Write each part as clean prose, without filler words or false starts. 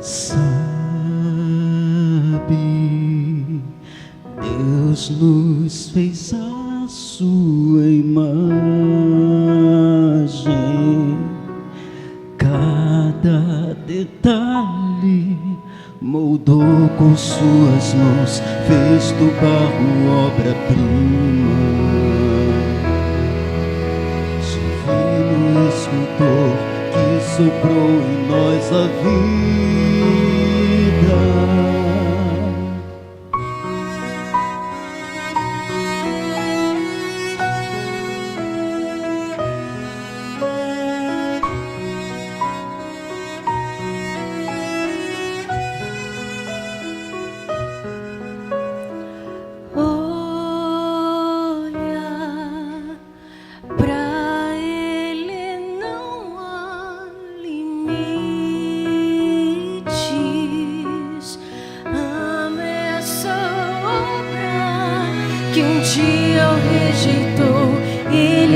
Sabe, Deus nos fez a sua imagem, cada detalhe moldou com suas mãos, fez do barro obra-prima. Divino escultor que soprou em nós a vida.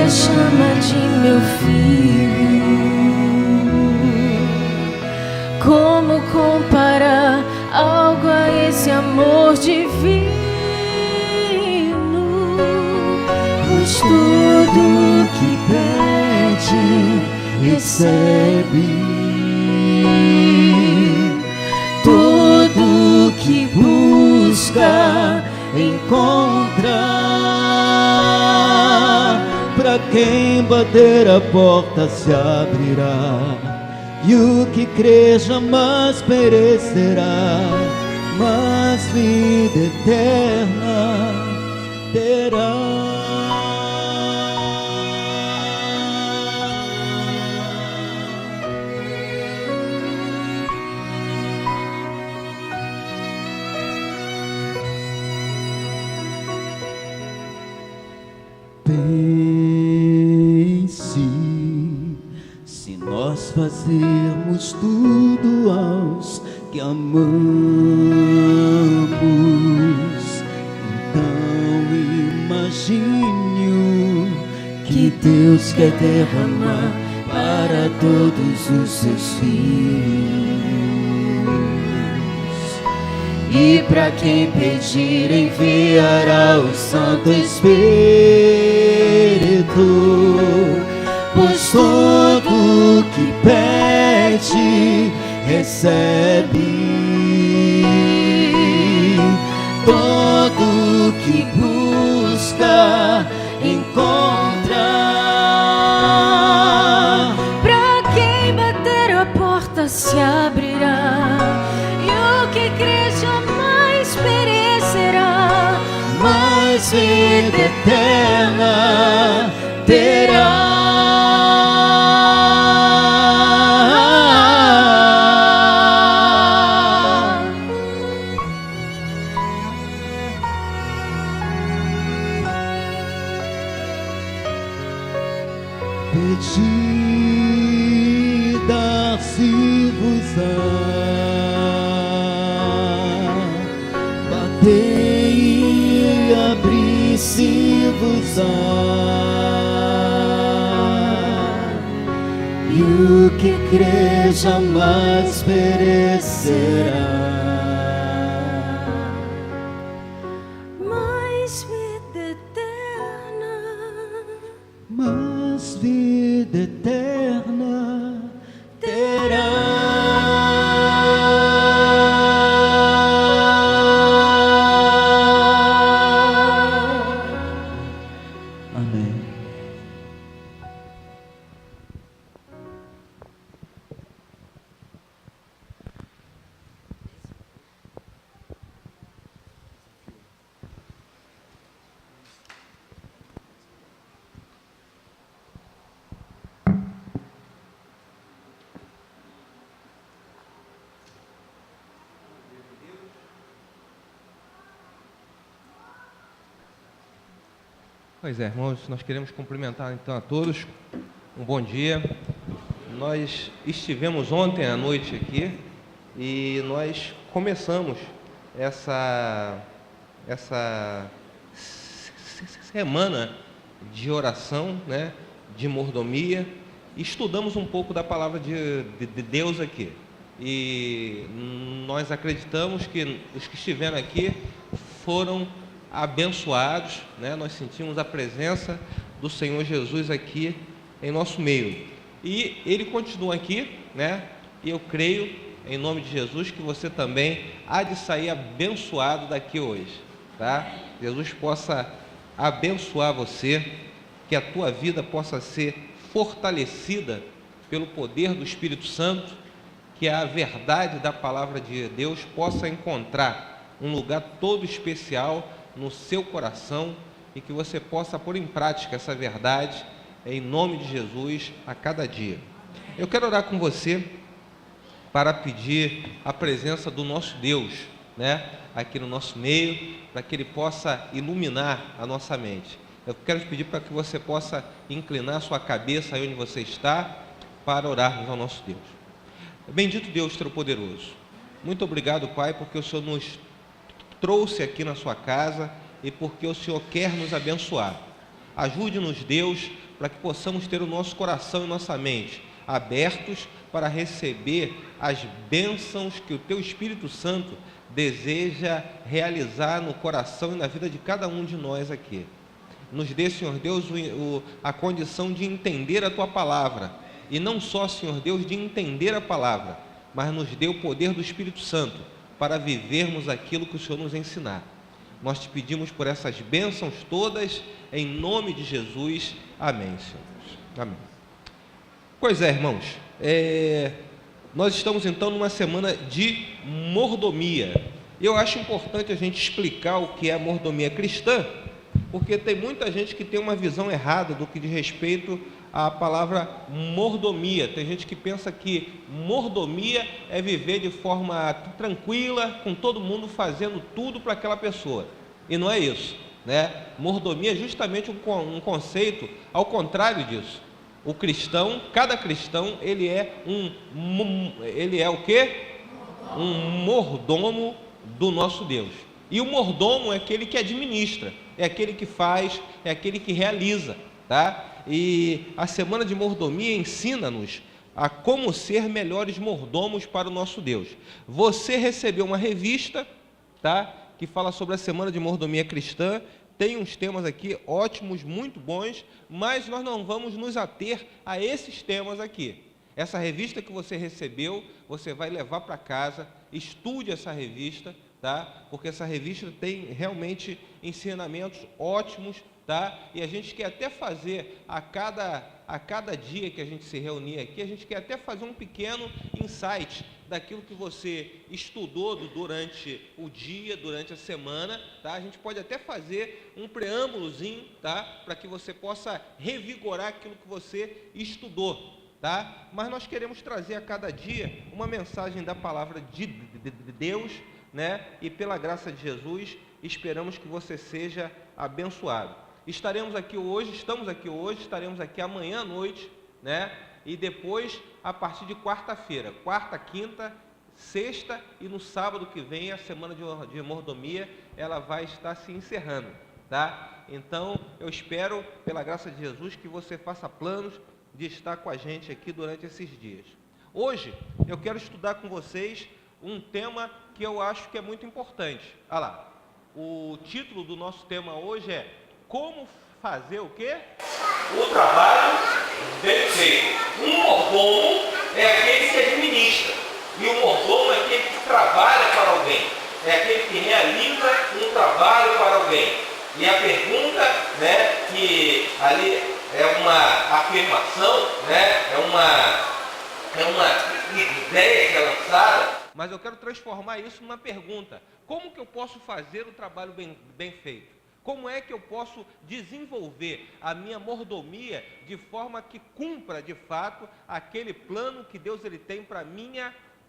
Chama de meu filho. Como comparar algo a esse amor divino? Pois tudo que pede, recebe. Tudo que busca, encontra. Para quem bater a porta se abrirá, e o que crer jamais perecerá, mas vida eterna terá. Se nós fazermos tudo aos que amamos, então imagine o que Deus quer derramar para todos os seus filhos. E para quem pedir, enviará o Santo Espírito. Pois todo que pede, recebe. Todo que busca, encontra. Pra quem bater a porta se abrirá, e o que crer jamais perecerá, mas vida eterna terá. Pedi, dar-se-vos-á, batei e abri-se-vos-á, e o que crer jamais perecerá. Mas vida eterna terá. Amém. Pois é, irmãos, nós queremos cumprimentar então a todos, um bom dia. Nós estivemos ontem à noite aqui e nós começamos essa semana de oração, né, de mordomia, e estudamos um pouco da palavra de Deus aqui. e nós acreditamos que os que estiveram aqui foram abençoados, né? Nós sentimos a presença do Senhor Jesus aqui em nosso meio, e Ele continua aqui, né? E eu creio, em nome de Jesus, que você também há de sair abençoado daqui hoje, tá? Jesus possa abençoar você, que a tua vida possa ser fortalecida pelo poder do Espírito Santo, que a verdade da palavra de Deus possa encontrar um lugar todo especial no seu coração, e que você possa pôr em prática essa verdade em nome de Jesus a cada dia. Eu quero orar com você para pedir a presença do nosso Deus, né, aqui no nosso meio, para que Ele possa iluminar a nossa mente. Eu quero te pedir para que você possa inclinar a sua cabeça aí onde você está, para orarmos ao nosso Deus. Bendito Deus Todo-Poderoso, muito obrigado, Pai, porque o Senhor nos trouxe aqui na sua casa e porque o Senhor quer nos abençoar. Ajude-nos, Deus, para que possamos ter o nosso coração e nossa mente abertos para receber as bênçãos que o Teu Espírito Santo deseja realizar no coração e na vida de cada um de nós aqui. Nos dê, Senhor Deus, a condição de entender a Tua palavra, e não só, Senhor Deus, de entender a palavra, mas nos dê o poder do Espírito Santo para vivermos aquilo que o Senhor nos ensinar. Nós te pedimos por essas bênçãos todas, em nome de Jesus. Amém, Senhor. Amém. Pois é, irmãos, nós estamos então numa semana de mordomia. Eu acho importante a gente explicar o que é a mordomia cristã, porque tem muita gente que tem uma visão errada do que diz respeito à palavra mordomia. Tem gente que pensa que mordomia é viver de forma tranquila, com todo mundo fazendo tudo para aquela pessoa, e não é isso, né? Mordomia é justamente um conceito ao contrário disso. O cristão, cada cristão, ele é o quê? Um mordomo do nosso Deus. E o mordomo é aquele que administra, é aquele que faz, é aquele que realiza, tá? E a semana de mordomia ensina-nos a como ser melhores mordomos para o nosso Deus. Você recebeu uma revista, tá? Que fala sobre a semana de mordomia cristã. Tem uns temas aqui ótimos, muito bons, mas nós não vamos nos ater a esses temas aqui. Essa revista que você recebeu, você vai levar para casa, estude essa revista, tá? Porque essa revista tem realmente ensinamentos ótimos, tá? E a gente quer até fazer a cada dia que a gente se reunir aqui, a gente quer até fazer um pequeno insight daquilo que você estudou durante o dia, durante a semana, tá? A gente pode até fazer um preâmbulozinho, tá? Para que você possa revigorar aquilo que você estudou, tá? Mas nós queremos trazer a cada dia uma mensagem da palavra de Deus, né? E pela graça de Jesus, esperamos que você seja abençoado. Estamos aqui hoje, estaremos aqui amanhã à noite, né? E depois, a partir de quarta-feira, quarta, quinta, sexta e no sábado que vem, a semana de mordomia, ela vai estar se encerrando, tá? Então, eu espero, pela graça de Jesus, que você faça planos de estar com a gente aqui durante esses dias. Hoje, eu quero estudar com vocês um tema que eu acho que é muito importante. Olha lá, o título do nosso tema hoje é Como fazer o quê? O trabalho bem feito. Um mordomo é aquele que administra, e o mordomo é aquele que trabalha para alguém, é aquele que realiza um trabalho para alguém. E a pergunta, né, que ali é uma afirmação, né, é uma ideia que é lançada, mas eu quero transformar isso numa pergunta: como que eu posso fazer o trabalho bem feito? Como é que eu posso desenvolver a minha mordomia de forma que cumpra de fato aquele plano que Deus ele tem para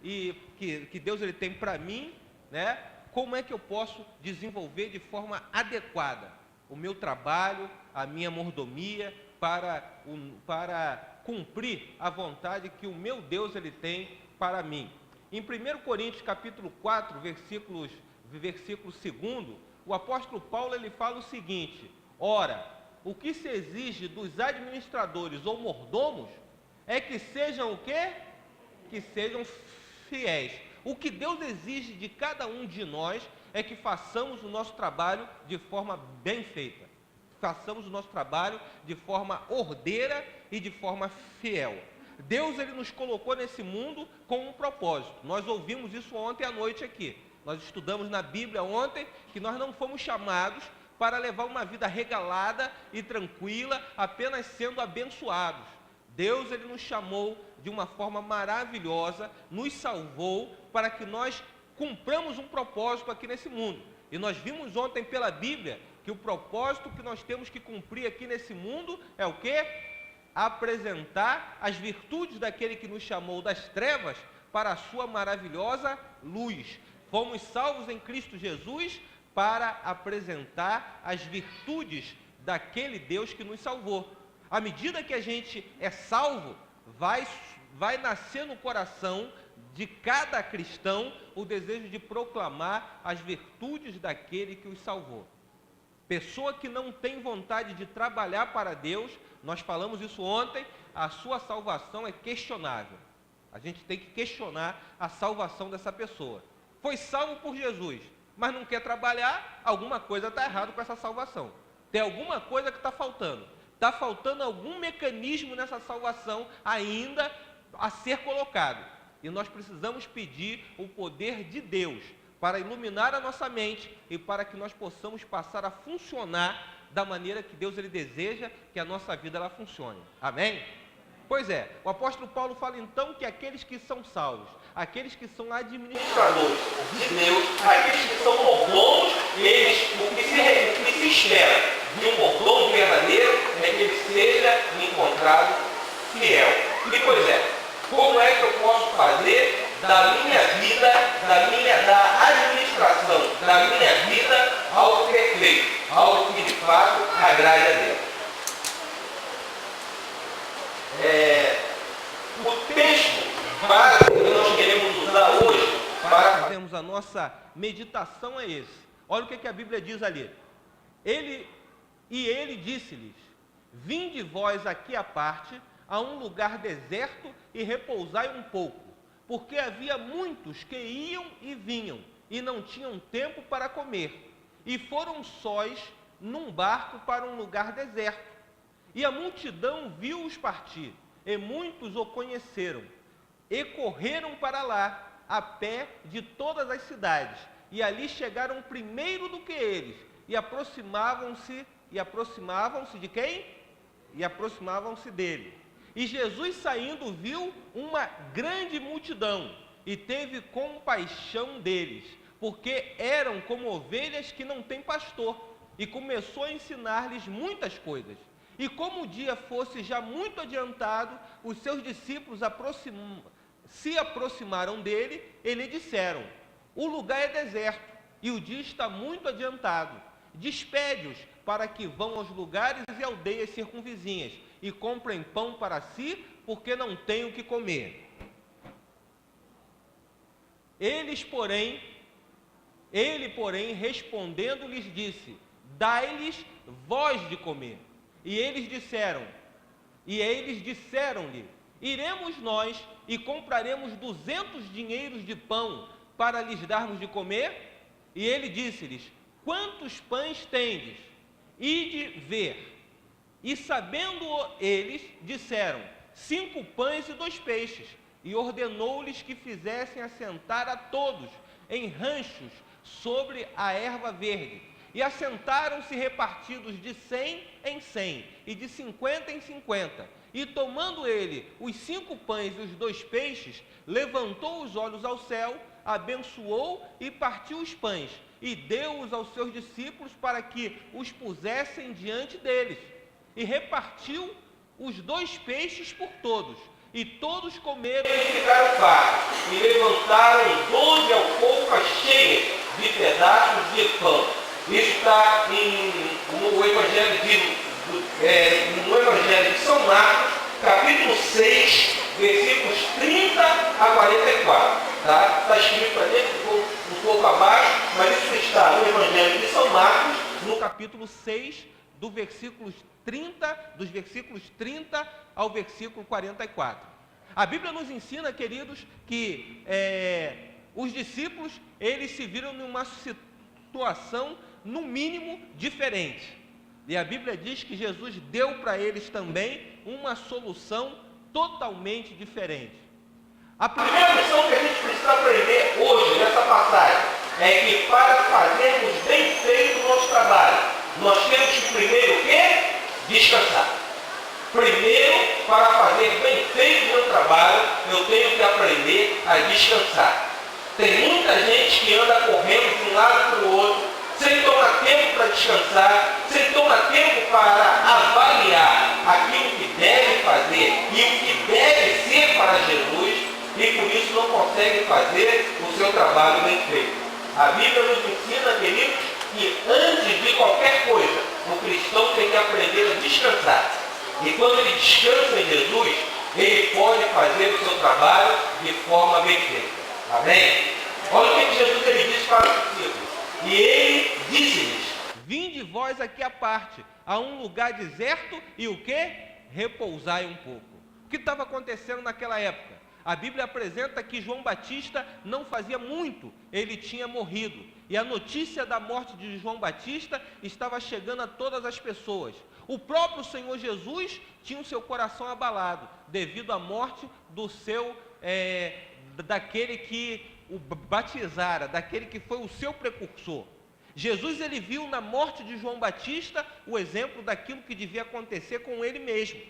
que Deus ele tem para mim, né? Como é que eu posso desenvolver de forma adequada o meu trabalho, a minha mordomia para cumprir a vontade que o meu Deus ele tem para mim? Em 1 Coríntios capítulo 4, versículo 2, o apóstolo Paulo ele fala o seguinte: ora, o que se exige dos administradores ou mordomos é que sejam o quê? Que sejam fiéis. O que Deus exige de cada um de nós é que façamos o nosso trabalho de forma bem feita. Façamos o nosso trabalho de forma ordeira e de forma fiel. Deus, ele nos colocou nesse mundo com um propósito. Nós ouvimos isso ontem à noite aqui. Nós estudamos na Bíblia ontem que nós não fomos chamados para levar uma vida regalada e tranquila, apenas sendo abençoados. Deus, ele nos chamou de uma forma maravilhosa, nos salvou para que nós cumpramos um propósito aqui nesse mundo. E nós vimos ontem pela Bíblia que o propósito que nós temos que cumprir aqui nesse mundo é o quê? Apresentar as virtudes daquele que nos chamou das trevas para a sua maravilhosa luz. Fomos salvos em Cristo Jesus para apresentar as virtudes daquele Deus que nos salvou. À medida que a gente é salvo, vai nascer no coração de cada cristão o desejo de proclamar as virtudes daquele que os salvou. Pessoa que não tem vontade de trabalhar para Deus, nós falamos isso ontem, a sua salvação é questionável. A gente tem que questionar a salvação dessa pessoa. Foi salvo por Jesus, mas não quer trabalhar, alguma coisa está errada com essa salvação. Tem alguma coisa que está faltando. Está faltando algum mecanismo nessa salvação ainda a ser colocado. E nós precisamos pedir o poder de Deus para iluminar a nossa mente e para que nós possamos passar a funcionar da maneira que Deus, ele deseja que a nossa vida ela funcione. Amém? Pois é, o apóstolo Paulo fala então que aqueles que são salvos, aqueles que são administradores de Deus, aqueles que são mordomos, eles, o que se espera de um mordomo verdadeiro é que ele seja encontrado fiel. E pois é, como é que eu posso fazer da minha vida, da administração da minha vida algo perfeito, algo que de fato agrade a Deus? O texto básico que nós queremos usar hoje para fazermos a nossa meditação é esse. Olha o que a Bíblia diz ali. Ele disse-lhes: vinde vós aqui à parte, a um lugar deserto, e repousai um pouco, porque havia muitos que iam e vinham, e não tinham tempo para comer, e foram sós num barco para um lugar deserto. E a multidão viu-os partir, e muitos o conheceram, e correram para lá, a pé de todas as cidades, e ali chegaram primeiro do que eles, e aproximavam-se de quem? E aproximavam-se dele. E Jesus, saindo, viu uma grande multidão, e teve compaixão deles, porque eram como ovelhas que não têm pastor, e começou a ensinar-lhes muitas coisas. E como o dia fosse já muito adiantado, os seus discípulos se aproximaram dele e lhe disseram: o lugar é deserto, e o dia está muito adiantado. Despede-os para que vão aos lugares e aldeias circunvizinhas, e comprem pão para si, porque não têm o que comer. Ele, porém, respondendo, lhes disse: dai-lhes vós de comer. E eles disseram-lhe: iremos nós e compraremos 200 dinheiros de pão para lhes darmos de comer? E ele disse-lhes: quantos pães tendes? Ide ver. E sabendo eles, disseram: 5 pães e 2 peixes. E ordenou-lhes que fizessem assentar a todos em ranchos sobre a erva verde. E assentaram-se repartidos de 100 em 100 e de 50 em 50. E tomando ele os 5 pães e os 2 peixes, levantou os olhos ao céu, abençoou e partiu os pães, e deu-os aos seus discípulos para que os pusessem diante deles. E repartiu os 2 peixes por todos, e todos comeram e ficaram fartos, e levantaram 12 alforfas cheias de pedaços de pão. Isso está no Evangelho de São Marcos, capítulo 6, versículos 30 a 44. Está escrito ali um pouco abaixo, mas isso está no Evangelho de São Marcos, no capítulo 6, dos versículos 30 ao versículo 44. A Bíblia nos ensina, queridos, que os discípulos, eles se viram numa situação, no mínimo, diferente. E a Bíblia diz que Jesus deu para eles também uma solução totalmente diferente. A primeira lição que a gente precisa aprender hoje, nessa passagem, é que para fazermos bem feito o nosso trabalho, nós temos que primeiro o quê? Descansar. Primeiro, para fazer bem feito o meu trabalho, eu tenho que aprender a descansar. Tem muita gente que anda correndo de um lado para o outro, sem tomar tempo para descansar, sem tomar tempo para avaliar aquilo que deve fazer e o que deve ser para Jesus, e por isso não consegue fazer o seu trabalho bem feito. A Bíblia nos ensina, queridos, que antes de qualquer coisa, o cristão tem que aprender a descansar. E quando ele descansa em Jesus, ele pode fazer o seu trabalho de forma bem feita. Amém? Olha o que Jesus ele disse para os discípulos. E ele disse-lhes: vinde vós aqui à parte, a um lugar deserto, e o quê? Repousai um pouco. O que estava acontecendo naquela época? A Bíblia apresenta que João Batista não fazia muito, ele tinha morrido. E a notícia da morte de João Batista estava chegando a todas as pessoas. O próprio Senhor Jesus tinha o seu coração abalado, devido à morte do daquele que o batizara, daquele que foi o seu precursor. Jesus, ele viu na morte de João Batista o exemplo daquilo que devia acontecer com ele mesmo.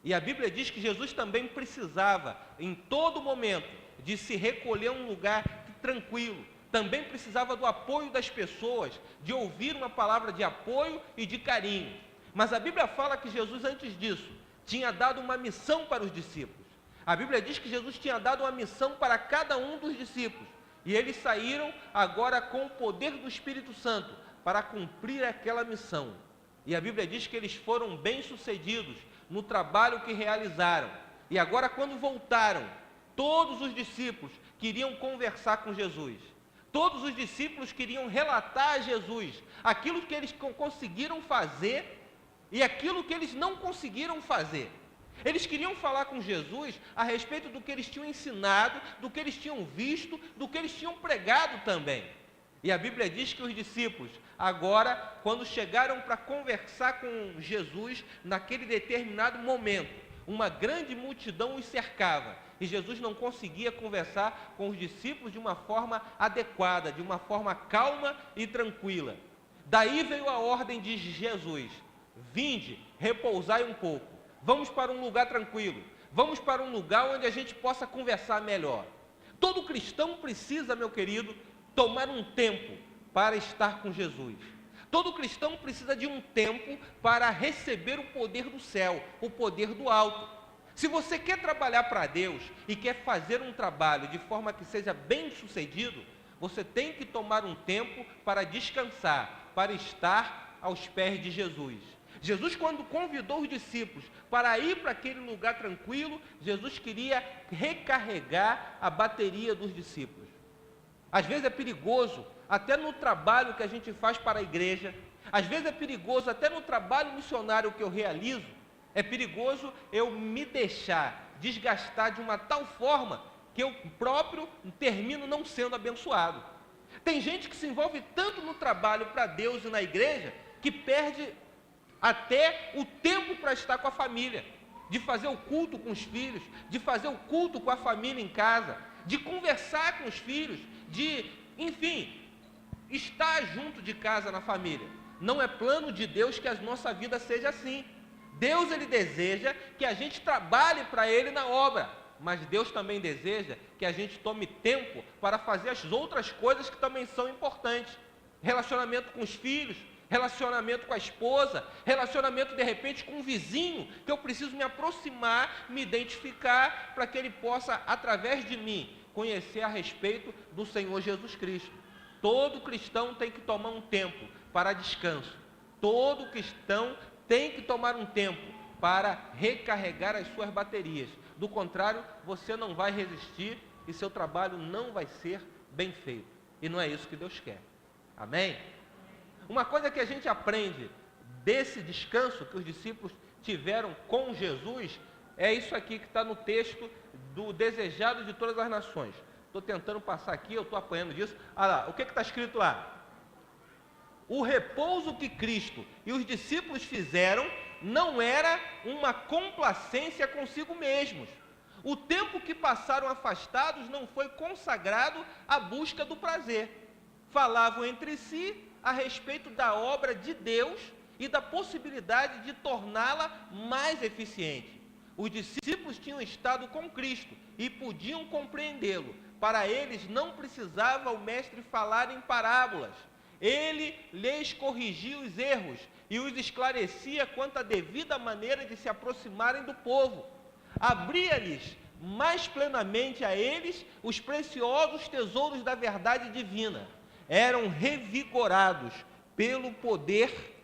E a Bíblia diz que Jesus também precisava, em todo momento, de se recolher a um lugar tranquilo. Também precisava do apoio das pessoas, de ouvir uma palavra de apoio e de carinho. Mas a Bíblia fala que Jesus, antes disso, tinha dado uma missão para os discípulos. A Bíblia diz que Jesus tinha dado uma missão para cada um dos discípulos. E eles saíram agora com o poder do Espírito Santo para cumprir aquela missão. E a Bíblia diz que eles foram bem-sucedidos no trabalho que realizaram. E agora, quando voltaram, todos os discípulos queriam conversar com Jesus. Todos os discípulos queriam relatar a Jesus aquilo que eles conseguiram fazer e aquilo que eles não conseguiram fazer. Eles queriam falar com Jesus a respeito do que eles tinham ensinado, do que eles tinham visto, do que eles tinham pregado também. E a Bíblia diz que os discípulos, agora, quando chegaram para conversar com Jesus, naquele determinado momento, uma grande multidão os cercava. E Jesus não conseguia conversar com os discípulos de uma forma adequada, de uma forma calma e tranquila. Daí veio a ordem de Jesus: vinde, repousai um pouco. Vamos para um lugar tranquilo. Vamos para um lugar onde a gente possa conversar melhor. Todo cristão precisa, meu querido, tomar um tempo para estar com Jesus. Todo cristão precisa de um tempo para receber o poder do céu, o poder do alto. Se você quer trabalhar para Deus e quer fazer um trabalho de forma que seja bem sucedido, você tem que tomar um tempo para descansar, para estar aos pés de Jesus. Jesus, quando convidou os discípulos para ir para aquele lugar tranquilo, Jesus queria recarregar a bateria dos discípulos. Às vezes é perigoso, até no trabalho que a gente faz para a igreja, às vezes é perigoso até no trabalho missionário que eu realizo, é perigoso eu me deixar desgastar de uma tal forma que eu próprio termino não sendo abençoado. Tem gente que se envolve tanto no trabalho para Deus e na igreja que perde até o tempo para estar com a família, de fazer o culto com os filhos, de fazer o culto com a família em casa, de conversar com os filhos, de, enfim, estar junto de casa na família. Não é plano de Deus que a nossa vida seja assim. Deus, ele deseja que a gente trabalhe para Ele na obra, mas Deus também deseja que a gente tome tempo para fazer as outras coisas que também são importantes. Relacionamento com os filhos, relacionamento com a esposa, relacionamento de repente com um vizinho, que eu preciso me aproximar, me identificar, para que ele possa, através de mim, conhecer a respeito do Senhor Jesus Cristo. Todo cristão tem que tomar um tempo para descanso. Todo cristão tem que tomar um tempo para recarregar as suas baterias. Do contrário, você não vai resistir e seu trabalho não vai ser bem feito. E não é isso que Deus quer. Amém? Uma coisa que a gente aprende desse descanso que os discípulos tiveram com Jesus é isso aqui que está no texto do desejado de todas as nações. Estou tentando passar aqui, eu estou apanhando disso. Ah lá, o que está escrito lá? O repouso que Cristo e os discípulos fizeram não era uma complacência consigo mesmos. O tempo que passaram afastados não foi consagrado à busca do prazer. Falavam entre si a respeito da obra de Deus e da possibilidade de torná-la mais eficiente. Os discípulos tinham estado com Cristo e podiam compreendê-lo. Para eles não precisava o mestre falar em parábolas. Ele lhes corrigia os erros e os esclarecia quanto à devida maneira de se aproximarem do povo. Abria-lhes mais plenamente a eles os preciosos tesouros da verdade divina. Eram revigorados pelo poder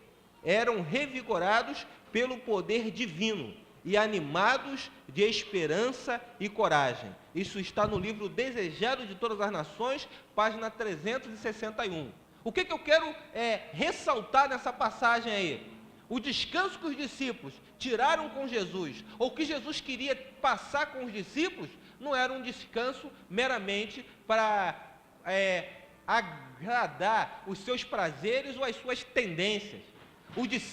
divino e animados de esperança e coragem. Isso está no livro Desejado de Todas as Nações, página 361. O que eu quero ressaltar nessa passagem aí? O descanso que os discípulos tiraram com Jesus, ou que Jesus queria passar com os discípulos, não era um descanso meramente para agradar os seus prazeres ou as suas tendências.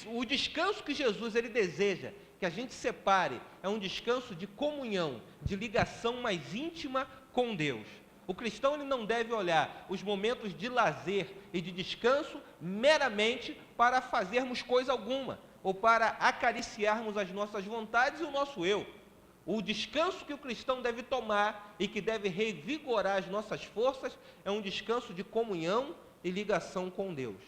O descanso que Jesus ele deseja que a gente separe é um descanso de comunhão, de ligação mais íntima com Deus. O cristão ele não deve olhar os momentos de lazer e de descanso meramente para fazermos coisa alguma, ou para acariciarmos as nossas vontades e o nosso eu. O descanso que o cristão deve tomar e que deve revigorar as nossas forças é um descanso de comunhão e ligação com Deus.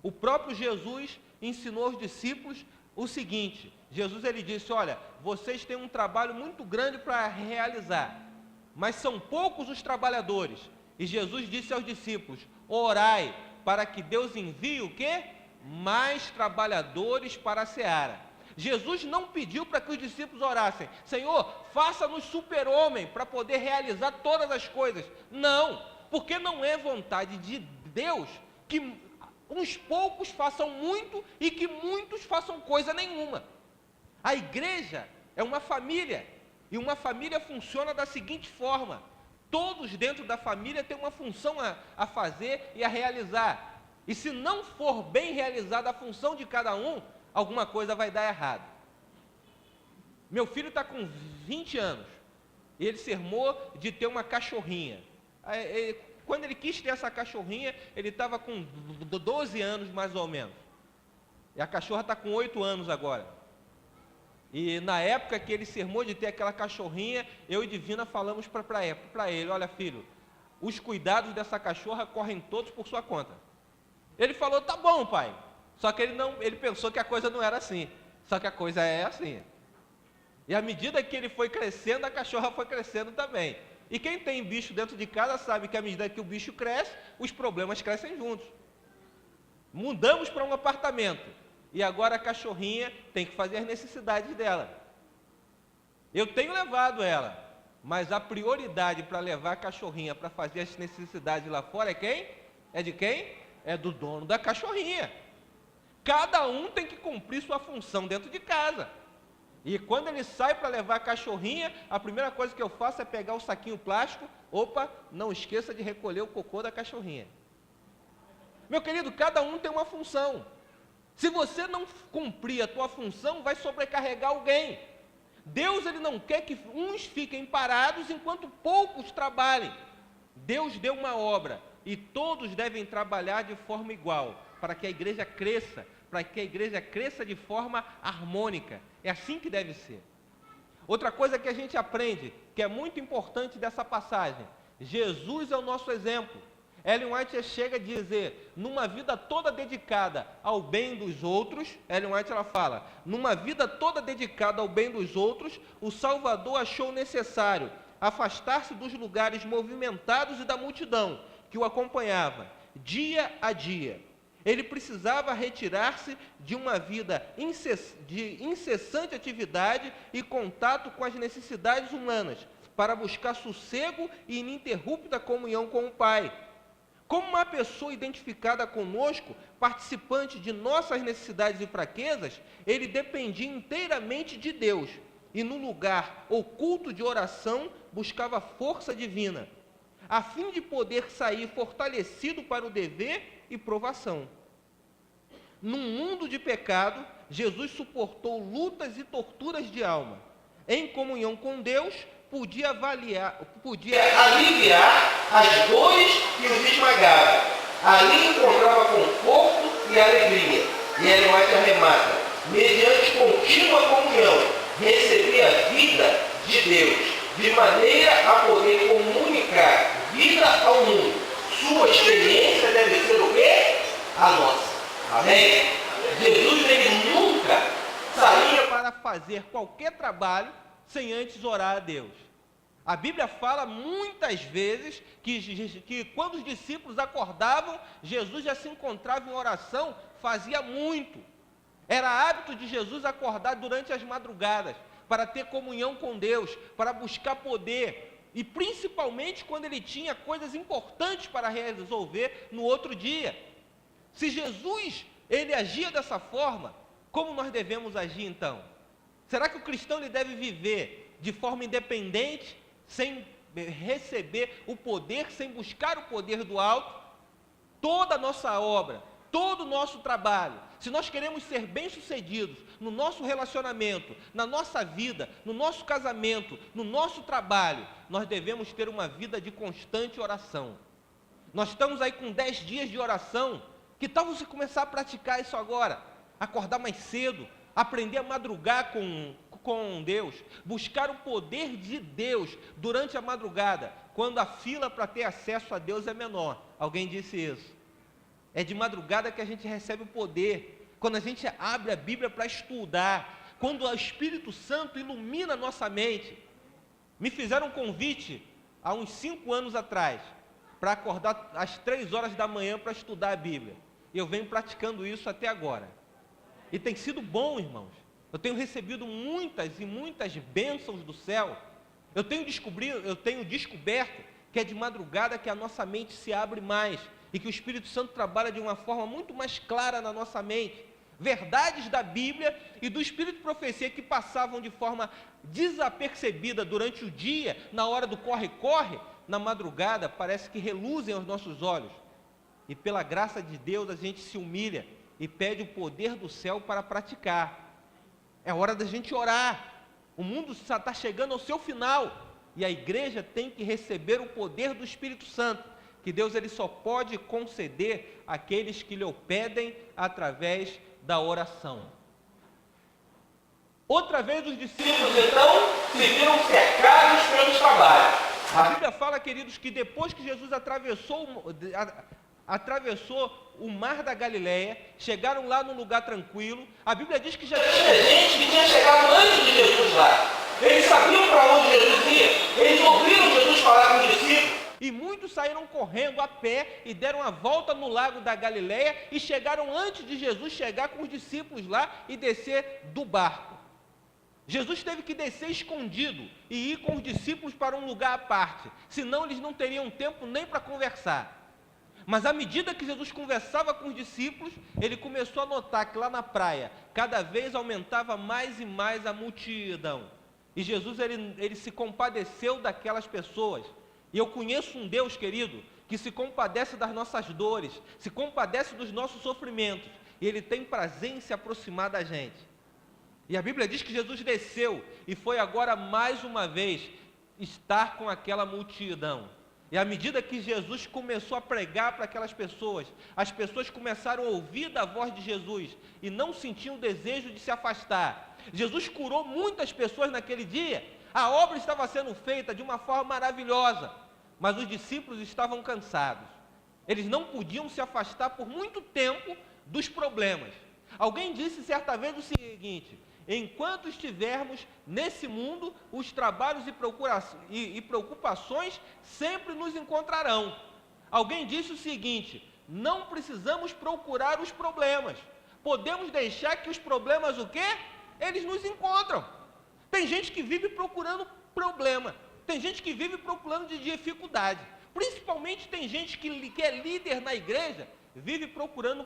O próprio Jesus ensinou aos discípulos o seguinte: Jesus ele disse, olha, vocês têm um trabalho muito grande para realizar, mas são poucos os trabalhadores. E Jesus disse aos discípulos, orai para que Deus envie o quê? Mais trabalhadores para a seara. Jesus não pediu para que os discípulos orassem, Senhor, faça-nos super-homem para poder realizar todas as coisas. Não, porque não é vontade de Deus que uns poucos façam muito e que muitos façam coisa nenhuma. A igreja é uma família, e uma família funciona da seguinte forma: todos dentro da família têm uma função a fazer e a realizar, e se não for bem realizada a função de cada um, alguma coisa vai dar errado. Meu filho está com 20 anos, e ele se armou de ter uma cachorrinha. Quando ele quis ter essa cachorrinha, ele estava com 12 anos mais ou menos, e a cachorra está com 8 anos agora. E na época que ele se armou de ter aquela cachorrinha, eu e Divina falamos para ele, olha filho, os cuidados dessa cachorra correm todos por sua conta. Ele falou, tá bom pai, só que ele pensou que a coisa não era assim, só que a coisa é assim. E à medida que ele foi crescendo, a cachorra foi crescendo também. E quem tem bicho dentro de casa sabe que à medida que o bicho cresce, os problemas crescem juntos. Mudamos para um apartamento, e agora a cachorrinha tem que fazer as necessidades dela. Eu tenho levado ela, mas a prioridade para levar a cachorrinha para fazer as necessidades lá fora é quem? É de quem? É do dono da cachorrinha. Cada um tem que cumprir sua função dentro de casa. E quando ele sai para levar a cachorrinha, a primeira coisa que eu faço é pegar o saquinho plástico. Opa, não esqueça de recolher o cocô da cachorrinha. Meu querido, cada um tem uma função. Se você não cumprir a tua função, vai sobrecarregar alguém. Deus ele não quer que uns fiquem parados enquanto poucos trabalhem. Deus deu uma obra e todos devem trabalhar de forma igual, para que a igreja cresça, de forma harmônica. É assim que deve ser. Outra coisa que a gente aprende, que é muito importante dessa passagem, Jesus é o nosso exemplo. Ellen White chega a dizer, numa vida toda dedicada ao bem dos outros, Ellen White ela fala, numa vida toda dedicada ao bem dos outros, o Salvador achou necessário afastar-se dos lugares movimentados e da multidão que o acompanhava, dia a dia. Ele precisava retirar-se de uma vida de incessante atividade e contato com as necessidades humanas, para buscar sossego e ininterrupta comunhão com o Pai. Como uma pessoa identificada conosco, participante de nossas necessidades e fraquezas, ele dependia inteiramente de Deus. e no lugar oculto de oração buscava força divina, a fim de poder sair fortalecido para o dever e provação. Num mundo de pecado, Jesus suportou lutas e torturas de alma. Em comunhão com Deus, podia aliviar as dores que os esmagavam. Ali encontrava conforto e alegria. E ele mais arremata, mediante contínua comunhão, recebia a vida de Deus, de maneira a poder comunicar vida ao mundo. Sua experiência deve ser o quê? A nossa. Amém? Jesus, ele nunca saía para fazer qualquer trabalho sem antes orar a Deus. A Bíblia fala muitas vezes que quando os discípulos acordavam, Jesus já se encontrava em oração, fazia muito. Era hábito de Jesus acordar durante as madrugadas, para ter comunhão com Deus, para buscar poder, e principalmente quando ele tinha coisas importantes para resolver no outro dia. Se Jesus, ele agia dessa forma, como nós devemos agir então? Será que o cristão ele deve viver de forma independente, sem receber o poder, sem buscar o poder do alto? Toda a nossa obra, todo o nosso trabalho, se nós queremos ser bem-sucedidos no nosso relacionamento, na nossa vida, no nosso casamento, no nosso trabalho, nós devemos ter uma vida de constante oração. Nós estamos aí com 10 dias de oração. Que tal você começar a praticar isso agora? Acordar mais cedo, aprender a madrugar com Deus, buscar o poder de Deus durante a madrugada, quando a fila para ter acesso a Deus é menor. Alguém disse isso. É de madrugada que a gente recebe o poder, quando a gente abre a Bíblia para estudar, quando o Espírito Santo ilumina a nossa mente. Me fizeram um convite há uns 5 anos atrás, para acordar às 3 horas da manhã para estudar a Bíblia. E eu venho praticando isso até agora. E tem sido bom, irmãos. Eu tenho recebido muitas e muitas bênçãos do céu. Eu tenho descoberto que é de madrugada que a nossa mente se abre mais e que o Espírito Santo trabalha de uma forma muito mais clara na nossa mente. Verdades da Bíblia e do Espírito de profecia que passavam de forma desapercebida durante o dia, na hora do corre-corre, na madrugada, parece que reluzem aos nossos olhos. E pela graça de Deus a gente se humilha e pede o poder do céu para praticar. É hora da gente orar. O mundo está chegando ao seu final e a igreja tem que receber o poder do Espírito Santo, que Deus ele só pode conceder àqueles que lhe o pedem através da oração. Outra vez os discípulos então se viram cercados pelos trabalhos. A Bíblia fala, queridos, que depois que Jesus atravessou o mar da Galileia, chegaram lá num lugar tranquilo. A Bíblia diz que já tinha gente que tinha chegado antes de Jesus lá. Eles sabiam para onde Jesus ia. Eles ouviram Jesus falar com os discípulos. E muitos saíram correndo a pé e deram a volta no lago da Galileia e chegaram antes de Jesus chegar com os discípulos lá e descer do barco. Jesus teve que descer escondido e ir com os discípulos para um lugar à parte, senão eles não teriam tempo nem para conversar. Mas à medida que Jesus conversava com os discípulos, ele começou a notar que lá na praia, cada vez aumentava mais e mais a multidão. E Jesus, ele se compadeceu daquelas pessoas. E eu conheço um Deus, querido, que se compadece das nossas dores, se compadece dos nossos sofrimentos. E Ele tem prazer em se aproximar da gente. E a Bíblia diz que Jesus desceu e foi agora mais uma vez estar com aquela multidão. E à medida que Jesus começou a pregar para aquelas pessoas, as pessoas começaram a ouvir da voz de Jesus e não sentiam o desejo de se afastar. Jesus curou muitas pessoas naquele dia. A obra estava sendo feita de uma forma maravilhosa, mas os discípulos estavam cansados. Eles não podiam se afastar por muito tempo dos problemas. Alguém disse certa vez o seguinte: enquanto estivermos nesse mundo, os trabalhos e preocupações sempre nos encontrarão. Alguém disse o seguinte: não precisamos procurar os problemas. Podemos deixar que os problemas o quê? Eles nos encontram. Tem gente que vive procurando problema. Tem gente que vive procurando de dificuldade. Principalmente tem gente que é líder na igreja, vive procurando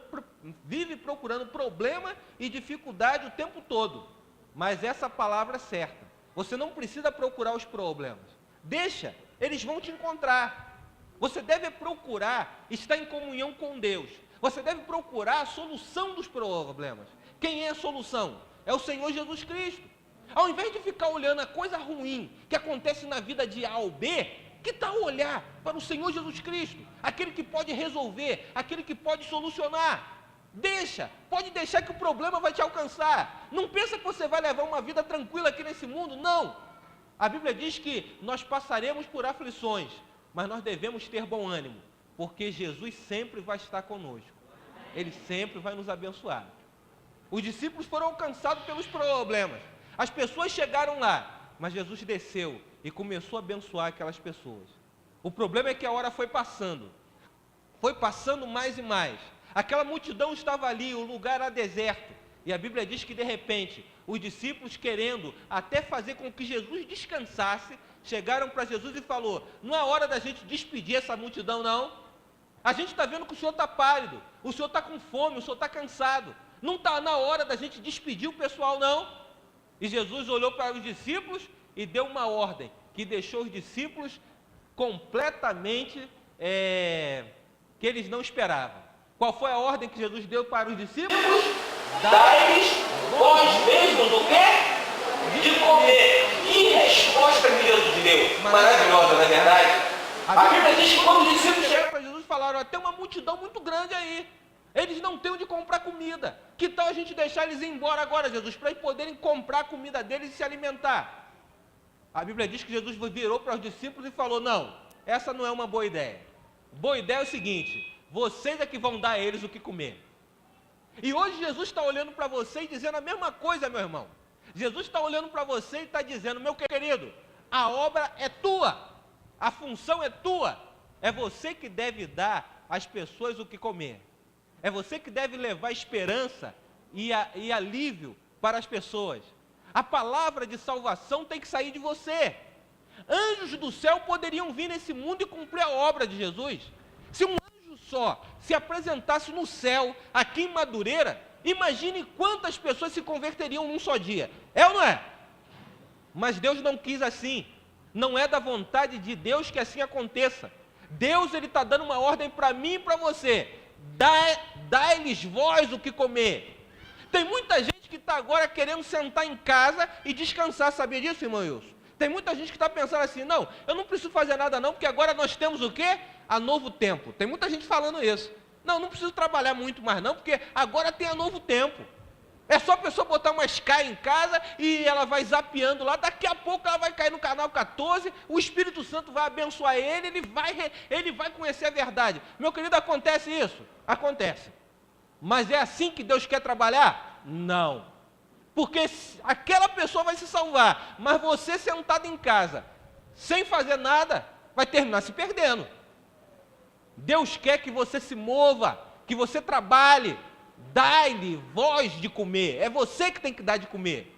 problema e dificuldade o tempo todo. Mas essa palavra é certa. Você não precisa procurar os problemas. Deixa, eles vão te encontrar. Você deve procurar estar em comunhão com Deus. Você deve procurar a solução dos problemas. Quem é a solução? É o Senhor Jesus Cristo. Ao invés de ficar olhando a coisa ruim que acontece na vida de A ou B, que tal olhar para o Senhor Jesus Cristo? Aquele que pode resolver, aquele que pode solucionar. Pode deixar que o problema vai te alcançar. Não pensa que você vai levar uma vida tranquila aqui nesse mundo, não. A Bíblia diz que nós passaremos por aflições, mas nós devemos ter bom ânimo, porque Jesus sempre vai estar conosco. Ele sempre vai nos abençoar. Os discípulos foram alcançados pelos problemas. As pessoas chegaram lá, mas Jesus desceu e começou a abençoar aquelas pessoas. O problema é que a hora foi passando mais e mais. Aquela multidão estava ali, o lugar era deserto. E a Bíblia diz que de repente, os discípulos, querendo até fazer com que Jesus descansasse, chegaram para Jesus e falou: não é hora da gente despedir essa multidão, não. A gente está vendo que o senhor está pálido, o senhor está com fome, o senhor está cansado. Não está na hora da gente despedir o pessoal, não. E Jesus olhou para os discípulos e deu uma ordem, que deixou os discípulos completamente, que eles não esperavam. Qual foi a ordem que Jesus deu para os discípulos? Dai-lhes vós mesmos o quê? De comer. Que resposta que Jesus deu? Maravilhosa, não é verdade? A Bíblia diz que quando os discípulos chegaram para Jesus, falaram: ó, tem uma multidão muito grande aí. Eles não têm onde comprar comida. Que tal a gente deixar eles ir embora agora, Jesus, para eles poderem comprar a comida deles e se alimentar? A Bíblia diz que Jesus virou para os discípulos e falou: não, essa não é uma boa ideia. Boa ideia é o seguinte: vocês é que vão dar a eles o que comer. E hoje Jesus está olhando para você e dizendo a mesma coisa, meu irmão. Jesus está olhando para você e está dizendo: meu querido, a obra é tua, a função é tua. É você que deve dar às pessoas o que comer. É você que deve levar esperança e alívio para as pessoas. A palavra de salvação tem que sair de você. Anjos do céu poderiam vir nesse mundo e cumprir a obra de Jesus. Se um anjo só se apresentasse no céu, aqui em Madureira, imagine quantas pessoas se converteriam num só dia. É ou não é? Mas Deus não quis assim. Não é da vontade de Deus que assim aconteça. Deus, Ele está dando uma ordem para mim e para você: dai-lhes vós o que comer. Tem muita gente que está agora querendo sentar em casa e descansar. Sabia disso, irmão Wilson? Tem muita gente que está pensando assim: não, eu não preciso fazer nada não, porque agora nós temos o quê? A Novo Tempo. Tem muita gente falando isso. Não preciso trabalhar muito mais não, porque agora tem a Novo Tempo. É só a pessoa botar uma Sky em casa e ela vai zapeando lá, daqui a pouco ela vai cair no canal 14, o Espírito Santo vai abençoar ele vai conhecer a verdade. Meu querido, acontece isso? Acontece. Mas é assim que Deus quer trabalhar? Não. Porque aquela pessoa vai se salvar, mas você sentado em casa, sem fazer nada, vai terminar se perdendo. Deus quer que você se mova, que você trabalhe. Dai-lhe vós de comer. É você que tem que dar de comer.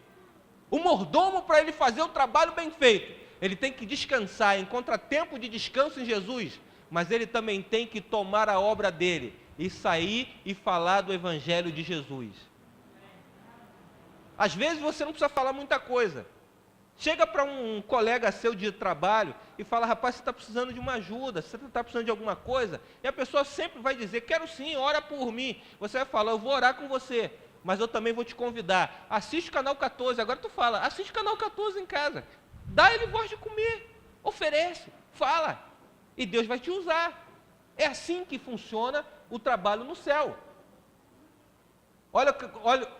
O mordomo, para ele fazer o trabalho bem feito, ele tem que descansar, encontra tempo de descanso em Jesus, mas ele também tem que tomar a obra dele e sair e falar do Evangelho de Jesus. Às vezes você não precisa falar muita coisa. Chega para um colega seu de trabalho e fala: rapaz, você está precisando de uma ajuda, você está precisando de alguma coisa, e a pessoa sempre vai dizer: quero sim, ora por mim. Você vai falar: eu vou orar com você, mas eu também vou te convidar, assiste o canal 14, agora tu fala, assiste o canal 14 em casa, dá ele voz de comer, oferece, fala, e Deus vai te usar. É assim que funciona o trabalho no céu. Olha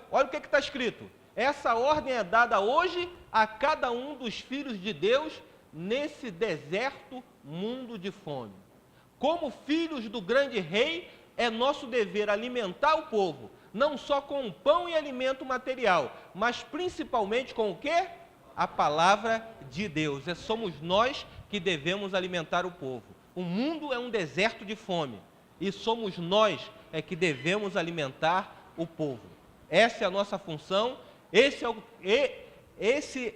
o que está escrito: essa ordem é dada hoje a cada um dos filhos de Deus nesse deserto mundo de fome. Como filhos do grande rei, é nosso dever alimentar o povo, não só com pão e alimento material, mas principalmente com o quê? A palavra de Deus. Somos nós que devemos alimentar o povo. O mundo é um deserto de fome e somos nós que devemos alimentar o povo. Essa é a nossa função. Esse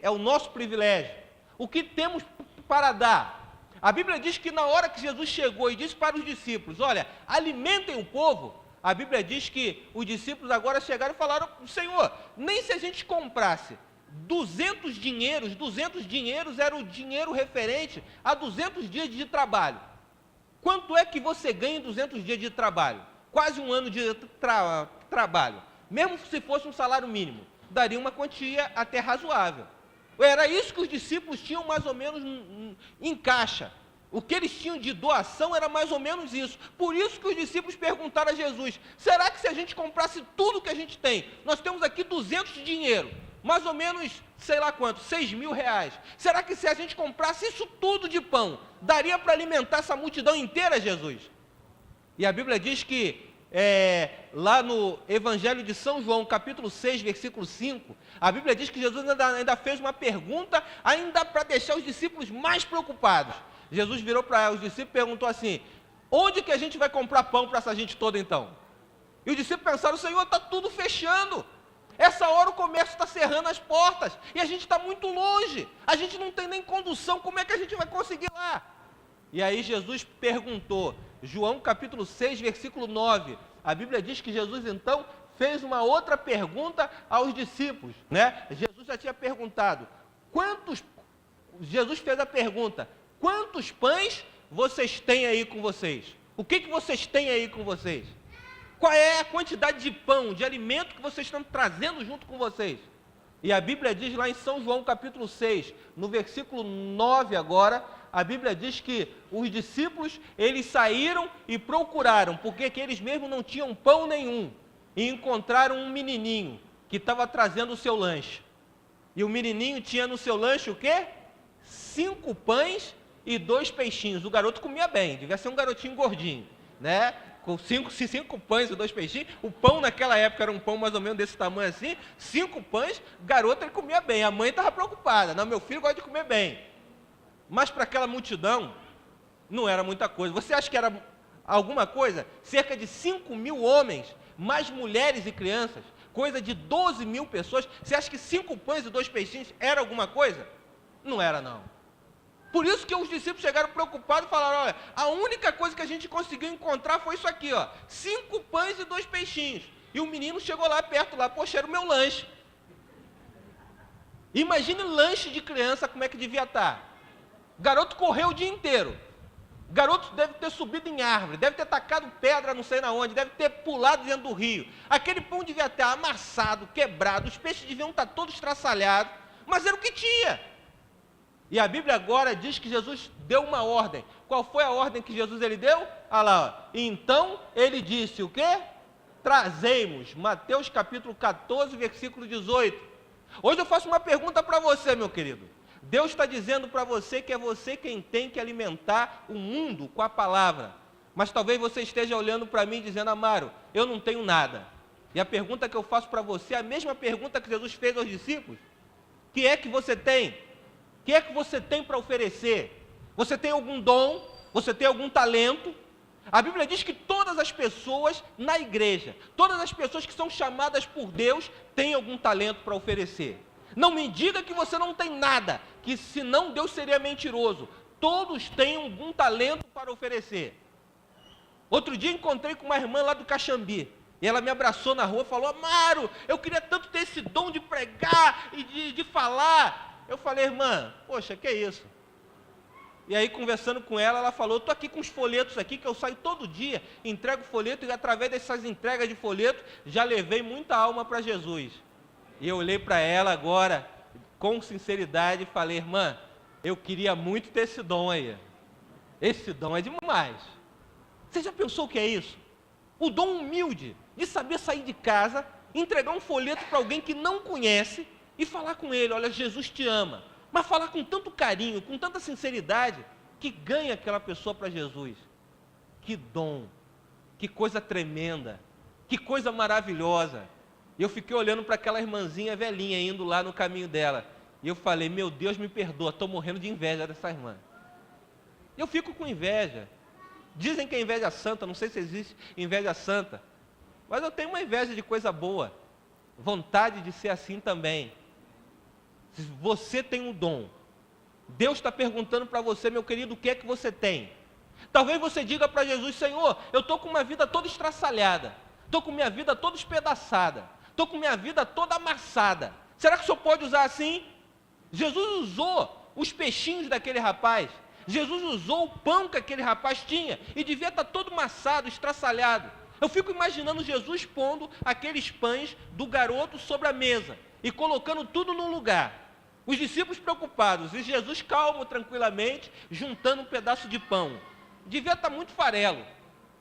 é o nosso privilégio. O que temos para dar? A Bíblia diz que na hora que Jesus chegou e disse para os discípulos: olha, alimentem o povo. A Bíblia diz que os discípulos agora chegaram e falaram: Senhor, nem se a gente comprasse 200 dinheiros. 200 dinheiros era o dinheiro referente a 200 dias de trabalho. Quanto é que você ganha em 200 dias de trabalho? Quase um ano de trabalho. Mesmo se fosse um salário mínimo, daria uma quantia até razoável. Era isso que os discípulos tinham mais ou menos em caixa. O que eles tinham de doação era mais ou menos isso. Por isso que os discípulos perguntaram a Jesus: será que se a gente comprasse tudo que a gente tem, nós temos aqui 200 de dinheiro, mais ou menos, sei lá quanto, 6 mil reais. Será que se a gente comprasse isso tudo de pão, daria para alimentar essa multidão inteira, Jesus? E a Bíblia diz que, lá no Evangelho de São João, capítulo 6, versículo 5, a Bíblia diz que Jesus ainda fez uma pergunta, ainda para deixar os discípulos mais preocupados. Jesus virou para os discípulos e perguntou assim: onde que a gente vai comprar pão para essa gente toda então? E os discípulos pensaram: Senhor, está tudo fechando. Essa hora o comércio está cerrando as portas e a gente está muito longe. A gente não tem nem condução, como é que a gente vai conseguir lá? E aí Jesus perguntou, João capítulo 6, versículo 9. A Bíblia diz que Jesus então fez uma outra pergunta aos discípulos, né? Jesus já tinha perguntado, Jesus fez a pergunta: quantos pães vocês têm aí com vocês? O que vocês têm aí com vocês? Qual é a quantidade de pão, de alimento que vocês estão trazendo junto com vocês? E a Bíblia diz lá em São João capítulo 6, no versículo 9 agora, a Bíblia diz que os discípulos, eles saíram e procuraram, porque que eles mesmos não tinham pão nenhum, e encontraram um menininho que estava trazendo o seu lanche. E o menininho tinha no seu lanche o quê? 5 pães e 2 peixinhos. O garoto comia bem, devia ser um garotinho gordinho, né? Com 5 pães e 2 peixinhos. O pão naquela época era um pão mais ou menos desse tamanho assim. 5 pães, garoto ele comia bem. A mãe estava preocupada. Não, meu filho gosta de comer bem. Mas para aquela multidão, não era muita coisa. Você acha que era alguma coisa? Cerca de 5 mil homens, mais mulheres e crianças, coisa de 12 mil pessoas. Você acha que 5 pães e 2 peixinhos era alguma coisa? Não era, não. Por isso que os discípulos chegaram preocupados e falaram: olha, a única coisa que a gente conseguiu encontrar foi isso aqui, ó, 5 pães e 2 peixinhos. E o menino chegou lá perto, lá, poxa, era o meu lanche. Imagine lanche de criança, como é que devia estar. O garoto correu o dia inteiro. O garoto deve ter subido em árvore, deve ter tacado pedra não sei na onde, deve ter pulado dentro do rio. Aquele pão devia estar amassado, quebrado, os peixes deviam estar todos estraçalhados, mas era o que tinha. E a Bíblia agora diz que Jesus deu uma ordem. Qual foi a ordem que Jesus ele deu? Olha lá, ó. Então ele disse o quê? Trazemos. Mateus capítulo 14, versículo 18. Hoje eu faço uma pergunta para você, meu querido. Deus está dizendo para você que é você quem tem que alimentar o mundo com a palavra. Mas talvez você esteja olhando para mim dizendo: Amaro, eu não tenho nada. E a pergunta que eu faço para você é a mesma pergunta que Jesus fez aos discípulos. O que é que você tem? O que é que você tem para oferecer? Você tem algum dom? Você tem algum talento? A Bíblia diz que todas as pessoas na igreja, todas as pessoas que são chamadas por Deus, têm algum talento para oferecer. Não me diga que você não tem nada, que senão Deus seria mentiroso. Todos têm algum talento para oferecer. Outro dia encontrei com uma irmã lá do Caxambi, e ela me abraçou na rua e falou: Amaro, eu queria tanto ter esse dom de pregar e de falar. Eu falei: irmã, poxa, que é isso? E aí, conversando com ela, ela falou: estou aqui com os folhetos aqui, que eu saio todo dia, entrego folheto, e através dessas entregas de folheto, já levei muita alma para Jesus. E eu olhei para ela agora, com sinceridade, e falei: irmã, eu queria muito ter esse dom aí. Esse dom é demais. Você já pensou o que é isso? O dom humilde, de saber sair de casa, entregar um folheto para alguém que não conhece, e falar com ele: olha, Jesus te ama. Mas falar com tanto carinho, com tanta sinceridade, que ganha aquela pessoa para Jesus. Que dom, que coisa tremenda, que coisa maravilhosa. E eu fiquei olhando para aquela irmãzinha velhinha, indo lá no caminho dela. E eu falei: meu Deus, me perdoa, estou morrendo de inveja dessa irmã. Eu fico com inveja. Dizem que é inveja santa, não sei se existe inveja santa. Mas eu tenho uma inveja de coisa boa. Vontade de ser assim também. Se você tem um dom, Deus está perguntando para você, meu querido, o que é que você tem? Talvez você diga para Jesus: Senhor, eu estou com uma vida toda estraçalhada, estou com minha vida toda espedaçada, estou com minha vida toda amassada, Será que o senhor pode usar assim? Jesus usou os peixinhos daquele rapaz. Jesus usou o pão que aquele rapaz tinha e devia estar todo maçado, estraçalhado. Eu fico imaginando Jesus pondo aqueles pães do garoto sobre a mesa e colocando tudo no lugar. Os discípulos preocupados e Jesus calmo, tranquilamente, juntando um pedaço de pão. Devia estar muito farelo.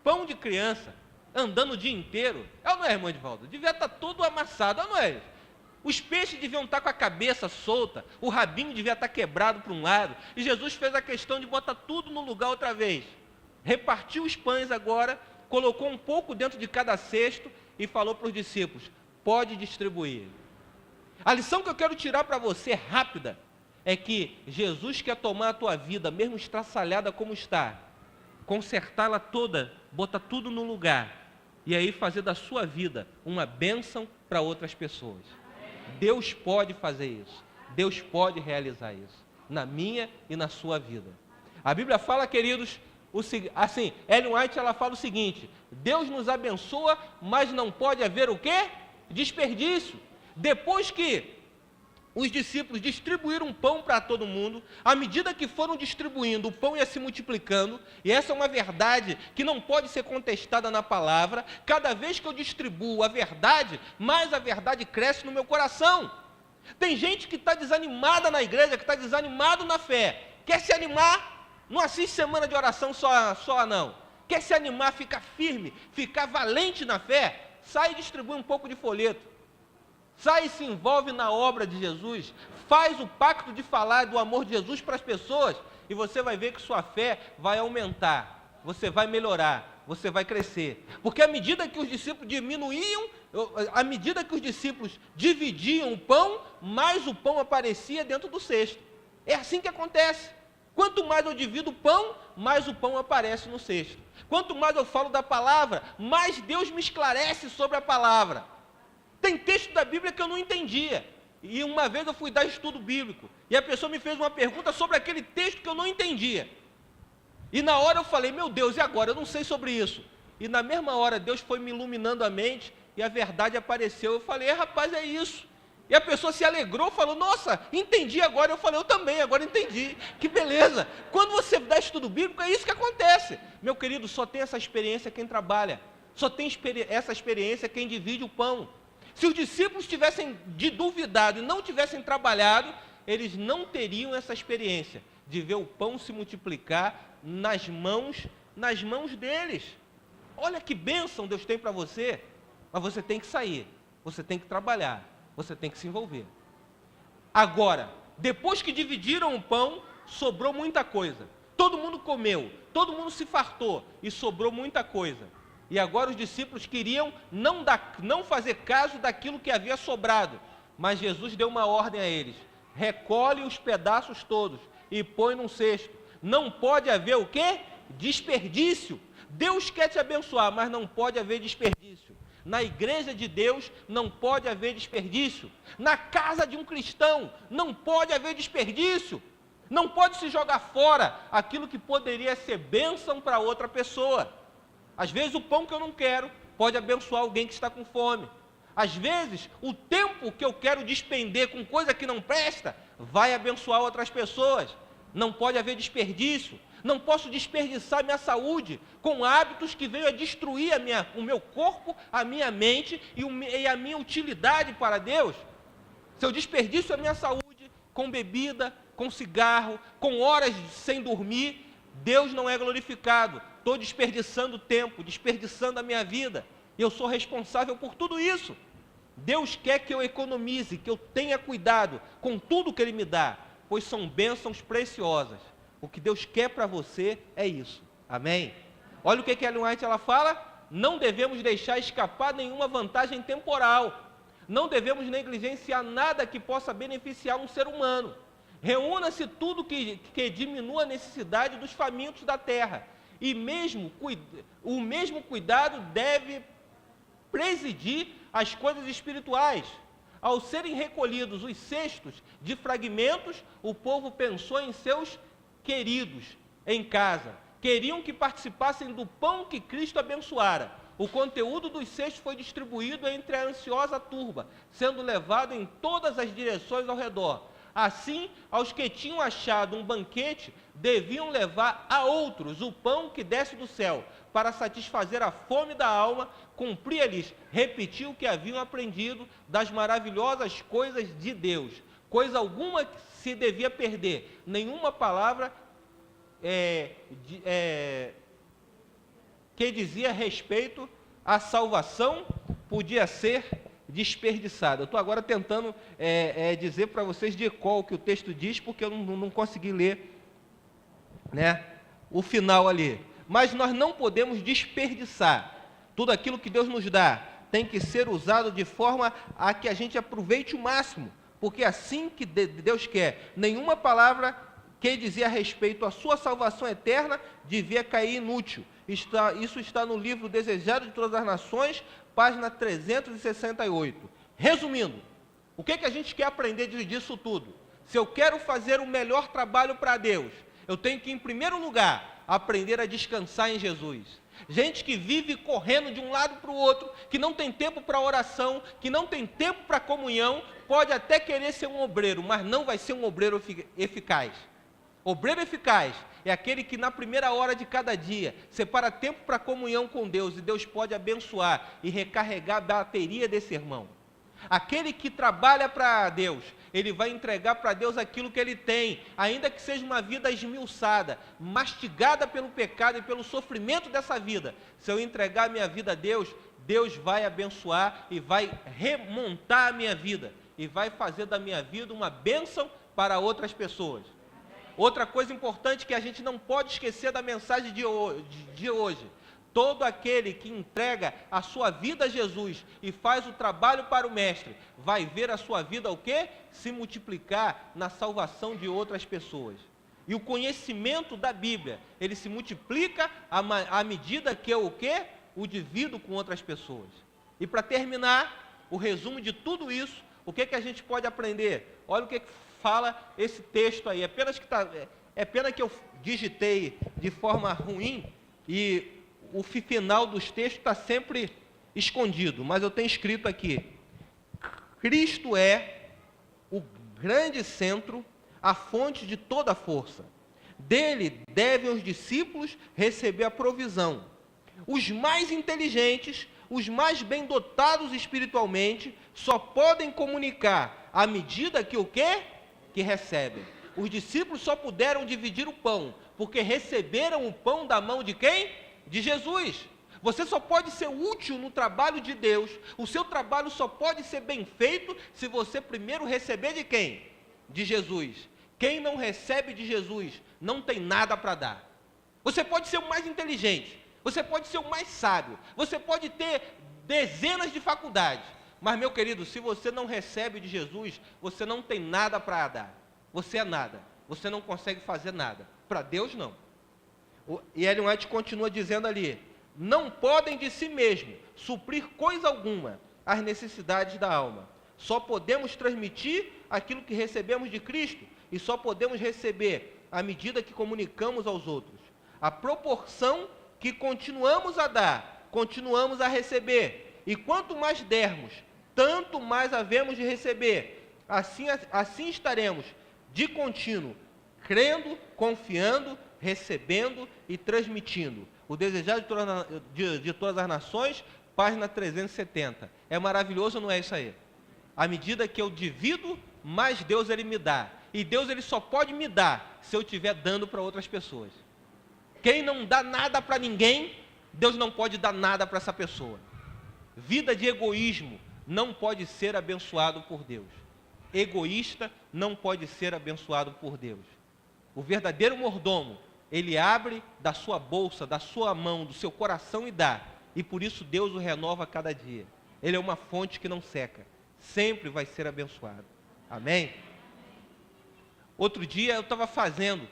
Pão de criança, andando o dia inteiro. É ou não é, irmão Edivaldo? Devia estar todo amassado, é ou não é? Os peixes deviam estar com a cabeça solta, o rabinho devia estar quebrado para um lado. E Jesus fez a questão de botar tudo no lugar outra vez. Repartiu os pães agora, colocou um pouco dentro de cada cesto e falou para os discípulos, pode distribuir. A lição que eu quero tirar para você, rápida, é que Jesus quer tomar a tua vida, mesmo estraçalhada como está, consertá-la toda, botar tudo no lugar, e aí fazer da sua vida uma bênção para outras pessoas. Deus pode fazer isso, Deus pode realizar isso, na minha e na sua vida. A Bíblia fala, queridos, assim, Ellen White, ela fala o seguinte, Deus nos abençoa, mas não pode haver o quê? Desperdício. Depois que os discípulos distribuíram pão para todo mundo, à medida que foram distribuindo, o pão ia se multiplicando, e essa é uma verdade que não pode ser contestada na palavra. Cada vez que eu distribuo a verdade, mais a verdade cresce no meu coração. Tem gente que está desanimada na igreja, que está desanimado na fé, quer se animar, não assiste semana de oração só não, quer se animar, ficar firme, ficar valente na fé, sai e distribui um pouco de folheto. Sai e se envolve na obra de Jesus, faz o pacto de falar do amor de Jesus para as pessoas, e você vai ver que sua fé vai aumentar, você vai melhorar, você vai crescer. Porque à medida que os discípulos à medida que os discípulos dividiam o pão, mais o pão aparecia dentro do cesto. É assim que acontece. Quanto mais eu divido o pão, mais o pão aparece no cesto. Quanto mais eu falo da palavra, mais Deus me esclarece sobre a palavra. Tem texto da Bíblia que eu não entendia, e uma vez eu fui dar estudo bíblico, e a pessoa me fez uma pergunta sobre aquele texto que eu não entendia, e na hora eu falei, meu Deus, e agora? Eu não sei sobre isso, e na mesma hora Deus foi me iluminando a mente, e a verdade apareceu, eu falei, rapaz, é isso, e a pessoa se alegrou, falou, nossa, entendi agora, eu falei, eu também, agora entendi, que beleza. Quando você dá estudo bíblico, é isso que acontece, meu querido, só tem essa experiência quem trabalha, só tem essa experiência quem divide o pão. Se os discípulos tivessem duvidado e não tivessem trabalhado, eles não teriam essa experiência de ver o pão se multiplicar nas mãos deles. Olha que bênção Deus tem para você, mas você tem que sair, você tem que trabalhar, você tem que se envolver. Agora, depois que dividiram o pão, sobrou muita coisa. Todo mundo comeu, todo mundo se fartou e sobrou muita coisa. E agora os discípulos queriam não fazer caso daquilo que havia sobrado. Mas Jesus deu uma ordem a eles. Recolhe os pedaços todos e põe num cesto. Não pode haver o quê? Desperdício. Deus quer te abençoar, mas não pode haver desperdício. Na igreja de Deus não pode haver desperdício. Na casa de um cristão não pode haver desperdício. Não pode se jogar fora aquilo que poderia ser bênção para outra pessoa. Às vezes o pão que eu não quero pode abençoar alguém que está com fome. Às vezes o tempo que eu quero despender com coisa que não presta vai abençoar outras pessoas. Não pode haver desperdício. Não posso desperdiçar minha saúde com hábitos que veio a destruir o meu corpo, a minha mente e a minha utilidade para Deus. Se eu desperdício a minha saúde com bebida, com cigarro, com horas sem dormir, Deus não é glorificado. Estou desperdiçando tempo, desperdiçando a minha vida. Eu sou responsável por tudo isso. Deus quer que eu economize, que eu tenha cuidado com tudo que Ele me dá, pois são bênçãos preciosas. O que Deus quer para você é isso. Amém? Olha o que a Ellen White ela fala. Não devemos deixar escapar nenhuma vantagem temporal. Não devemos negligenciar nada que possa beneficiar um ser humano. Reúna-se tudo que diminua a necessidade dos famintos da terra. E o mesmo cuidado deve presidir as coisas espirituais. Ao serem recolhidos os cestos de fragmentos, o povo pensou em seus queridos em casa. Queriam que participassem do pão que Cristo abençoara. o conteúdo dos cestos foi distribuído entre a ansiosa turba, sendo levado em todas as direções ao redor. Assim, aos que tinham achado um banquete, deviam levar a outros o pão que desce do céu, para satisfazer a fome da alma, cumpria-lhes repetir o que haviam aprendido das maravilhosas coisas de Deus. Coisa alguma se devia perder, nenhuma palavra que dizia respeito à salvação podia ser desperdiçada. Eu estou agora tentando dizer para vocês de qual que o texto diz, porque eu não consegui ler, né, o final ali. Mas nós não podemos desperdiçar. Tudo aquilo que Deus nos dá tem que ser usado de forma a que a gente aproveite o máximo, porque é assim que Deus quer. Nenhuma palavra que dizia a respeito à sua salvação eterna devia cair inútil. Isso está no livro Desejado de Todas as Nações, página 368. Resumindo, o que a gente quer aprender disso tudo? Se eu quero fazer o melhor trabalho para Deus, eu tenho que, em primeiro lugar, aprender a descansar em Jesus. Gente que vive correndo de um lado para o outro, que não tem tempo para oração, que não tem tempo para comunhão, pode até querer ser um obreiro, mas não vai ser um obreiro eficaz. Obreiro eficaz é aquele que na primeira hora de cada dia separa tempo para comunhão com Deus, e Deus pode abençoar e recarregar a bateria desse irmão. Aquele que trabalha para Deus, ele vai entregar para Deus aquilo que ele tem, ainda que seja uma vida esmiuçada, mastigada pelo pecado e pelo sofrimento dessa vida. Se eu entregar a minha vida a Deus, Deus vai abençoar e vai remontar a minha vida, e vai fazer da minha vida uma bênção para outras pessoas. Outra coisa importante que a gente não pode esquecer da mensagem de hoje: todo aquele que entrega a sua vida a Jesus e faz o trabalho para o Mestre, vai ver a sua vida o quê? Se multiplicar na salvação de outras pessoas. E o conhecimento da Bíblia, ele se multiplica à medida que eu o quê? O divido com outras pessoas. E para terminar, o resumo de tudo isso, o que a gente pode aprender? Olha o que fala esse texto aí. É pena que eu digitei de forma ruim e o final dos textos está sempre escondido, mas eu tenho escrito aqui: Cristo é o grande centro, a fonte de toda a força. Dele devem os discípulos receber a provisão. Os mais inteligentes, os mais bem dotados espiritualmente, só podem comunicar à medida que o quê? Que recebem. Os discípulos só puderam dividir o pão, porque receberam o pão da mão de quem? De Jesus. Você só pode ser útil no trabalho de Deus, o seu trabalho só pode ser bem feito se você primeiro receber de quem? De Jesus. Quem não recebe de Jesus não tem nada para dar. Você pode ser o mais inteligente, você pode ser o mais sábio, você pode ter dezenas de faculdades, mas, meu querido, se você não recebe de Jesus, você não tem nada para dar. Você é nada, você não consegue fazer nada. Para Deus, não. E Ellen White continua dizendo ali: não podem de si mesmo suprir coisa alguma às necessidades da alma. Só podemos transmitir aquilo que recebemos de Cristo, e só podemos receber à medida que comunicamos aos outros. A proporção que continuamos a dar, continuamos a receber, e quanto mais dermos, tanto mais havemos de receber. Assim estaremos de contínuo, crendo, confiando, recebendo e transmitindo. O Desejado de Todas as Nações, página 370. É maravilhoso, não é isso aí? À medida que eu divido, mais Deus ele me dá. E Deus ele só pode me dar se eu estiver dando para outras pessoas. Quem não dá nada para ninguém, Deus não pode dar nada para essa pessoa. Vida de egoísmo não pode ser abençoado por Deus. Egoísta não pode ser abençoado por Deus. O verdadeiro mordomo, ele abre da sua bolsa, da sua mão, do seu coração e dá. E por isso Deus o renova a cada dia. Ele é uma fonte que não seca. Sempre vai ser abençoado. Amém? Outro dia eu estava fazendo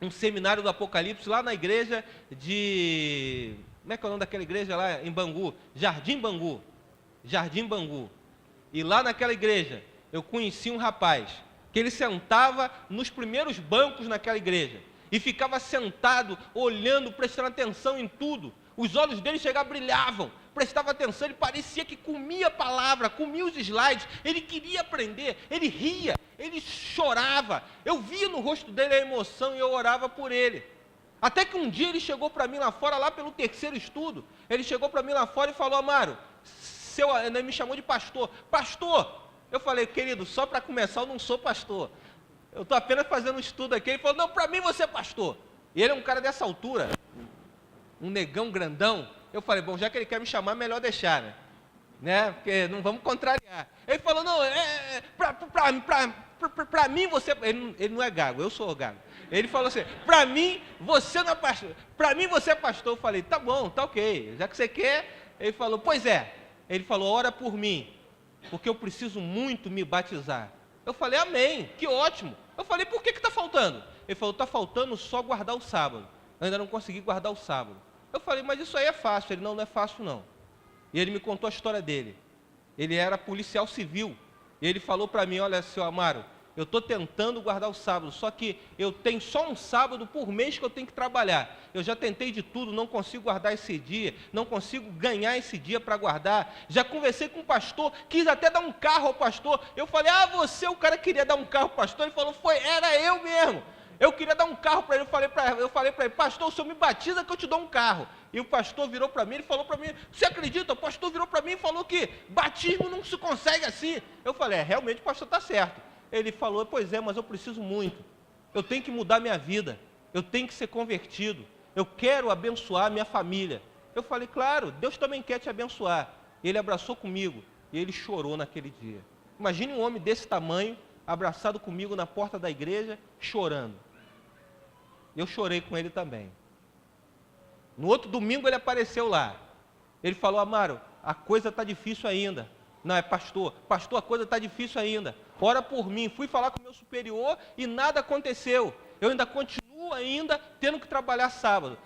um seminário do Apocalipse lá na igreja de... Como é que é o nome daquela igreja lá em Bangu? Jardim Bangu. Jardim Bangu. E lá naquela igreja eu conheci um rapaz que ele sentava nos primeiros bancos naquela igreja e ficava sentado, olhando, prestando atenção em tudo. Os olhos dele chegavam, brilhavam, prestava atenção, ele parecia que comia a palavra, comia os slides, ele queria aprender, ele ria, ele chorava. Eu via no rosto dele a emoção e eu orava por ele. Até que um dia ele chegou para mim lá fora, lá pelo terceiro estudo, ele chegou para mim lá fora e falou: Amaro, ele me chamou de pastor. Pastor! Eu falei: querido, só para começar eu não sou pastor. Eu estou apenas fazendo um estudo aqui. Ele falou: não, para mim você é pastor. E ele é um cara dessa altura, um negão grandão. Eu falei: bom, já que ele quer me chamar, melhor deixar, né? Porque não vamos contrariar. Ele falou: não, para mim você... Ele não é gago, eu sou gago. Ele falou assim: para mim você não é pastor. Para mim você é pastor. Eu falei: tá bom, tá ok. Já que você quer. Ele falou: pois é. Ele falou: ora por mim, porque eu preciso muito me batizar. Eu falei: amém, que ótimo. Eu falei: por que está faltando? Ele falou: está faltando só guardar o sábado. Eu ainda não consegui guardar o sábado. Eu falei: mas isso aí é fácil. Ele: não, não é fácil não. E ele me contou a história dele. Ele era policial civil. E ele falou para mim: olha, seu Amaro, eu estou tentando guardar o sábado, só que eu tenho só um sábado por mês que eu tenho que trabalhar. Eu já tentei de tudo, não consigo guardar esse dia, não consigo ganhar esse dia para guardar. Já conversei com o pastor, quis até dar um carro ao pastor. Eu falei: ah, você, o cara queria dar um carro ao pastor? Ele falou: era eu mesmo. Eu queria dar um carro para ele. Eu falei para ele: pastor, o senhor me batiza que eu te dou um carro. E o pastor virou para mim, ele falou para mim: você acredita? O pastor virou para mim e falou que batismo não se consegue assim. Eu falei: realmente o pastor está certo. Ele falou: pois é, mas eu preciso muito. Eu tenho que mudar minha vida. Eu tenho que ser convertido. Eu quero abençoar minha família. Eu falei: claro, Deus também quer te abençoar. Ele abraçou comigo e ele chorou naquele dia. Imagine um homem desse tamanho, abraçado comigo na porta da igreja, chorando. Eu chorei com ele também. No outro domingo ele apareceu lá. Ele falou: Amaro, a coisa está difícil ainda. Não, é pastor, a coisa está difícil ainda. Ora por mim. Fui falar com o meu superior e nada aconteceu. Eu ainda continuo tendo que trabalhar sábado.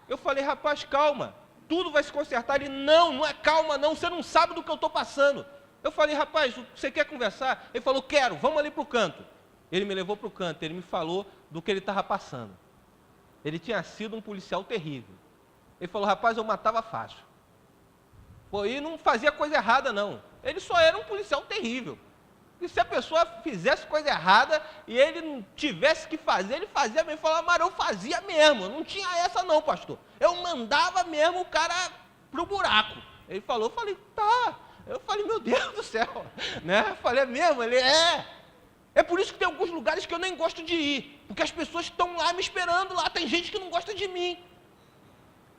Eu falei: rapaz, calma, tudo vai se consertar. Ele: não é calma não, você não sabe do que eu estou passando. Eu falei: rapaz, você quer conversar? Ele falou: quero, vamos ali para o canto. Ele me levou para o canto, ele me falou do que ele estava passando. Ele tinha sido um policial terrível. Ele falou: rapaz, eu matava fácil. E não fazia coisa errada não. Ele só era um policial terrível. E se a pessoa fizesse coisa errada e ele não tivesse que fazer, ele fazia mesmo. Ele falou: Amaro, eu fazia mesmo, não tinha essa não, pastor. Eu mandava mesmo o cara pro buraco. Ele falou, eu falei: tá. Eu falei: meu Deus do céu, né? Eu falei: é mesmo? Ele: é por isso que tem alguns lugares que eu nem gosto de ir, porque as pessoas estão lá me esperando lá, tem gente que não gosta de mim.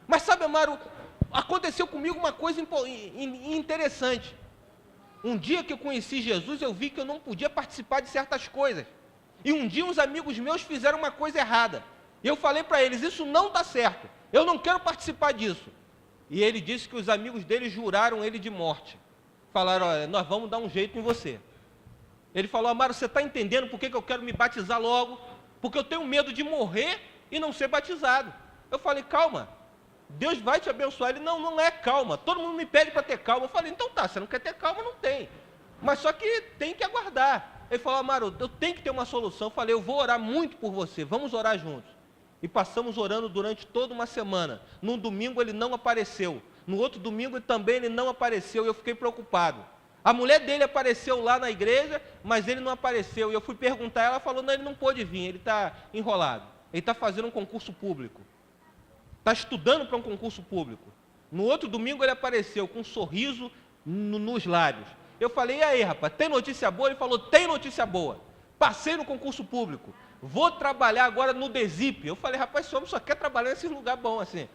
Mas sabe, Amaro, aconteceu comigo uma coisa interessante. Um dia que eu conheci Jesus, eu vi que eu não podia participar de certas coisas. E um dia uns amigos meus fizeram uma coisa errada. E eu falei para eles: isso não está certo, eu não quero participar disso. E ele disse que os amigos dele juraram ele de morte. Falaram: olha, nós vamos dar um jeito em você. Ele falou: Amaro, você está entendendo por que eu quero me batizar logo? Porque eu tenho medo de morrer e não ser batizado. Eu falei: calma, Deus vai te abençoar. Ele: não é calma, todo mundo me pede para ter calma. Eu falei: então tá, você não quer ter calma, não tem. Mas só que tem que aguardar. Ele falou: Amaro, eu tenho que ter uma solução. Eu falei: eu vou orar muito por você, vamos orar juntos. E passamos orando durante toda uma semana. Num domingo ele não apareceu. No outro domingo também ele não apareceu e eu fiquei preocupado. A mulher dele apareceu lá na igreja, mas ele não apareceu. E eu fui perguntar, ela falou: não, ele não pôde vir, ele está enrolado. Ele está fazendo um concurso público. Está estudando para um concurso público. No outro domingo ele apareceu com um sorriso nos lábios. Eu falei: e aí, rapaz, tem notícia boa? Ele falou: tem notícia boa. Passei no concurso público. Vou trabalhar agora no DESIP. Eu falei: rapaz, esse homem só quer trabalhar nesse lugar bom assim.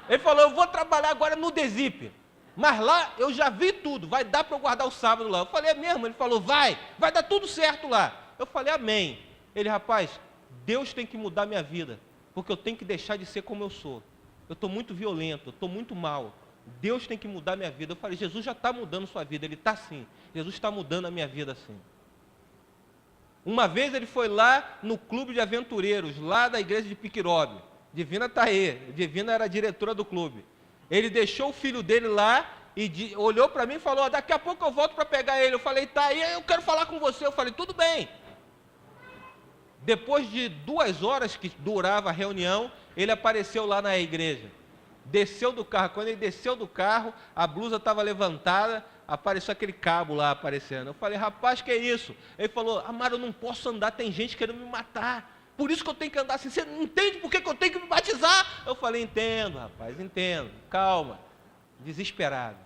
Ele falou: eu vou trabalhar agora no DESIP. Mas lá eu já vi tudo, vai dar para eu guardar o sábado lá. Eu falei: é mesmo? Ele falou: vai dar tudo certo lá. Eu falei: amém. Ele: rapaz, Deus tem que mudar minha vida, porque eu tenho que deixar de ser como eu sou. Eu estou muito violento, eu estou muito mal. Deus tem que mudar minha vida. Eu falei: Jesus já está mudando sua vida. Ele: está sim, Jesus está mudando a minha vida sim. Uma vez ele foi lá no clube de aventureiros, lá da igreja de Piquirobe. Divina está aí, Divina era a diretora do clube. Ele deixou o filho dele lá e olhou para mim e falou: daqui a pouco eu volto para pegar ele. Eu falei: tá aí, eu quero falar com você. Eu falei: tudo bem. Depois de 2 horas que durava a reunião, ele apareceu lá na igreja. desceu do carro. Quando ele desceu do carro, a blusa estava levantada, apareceu aquele cabo lá aparecendo. Eu falei, rapaz, que é isso? Ele falou, Amaro, eu não posso andar, tem gente querendo me matar. Por isso que eu tenho que andar assim. Você não entende por que eu tenho que me batizar? Eu falei, entendo, rapaz, entendo. Calma. Desesperado.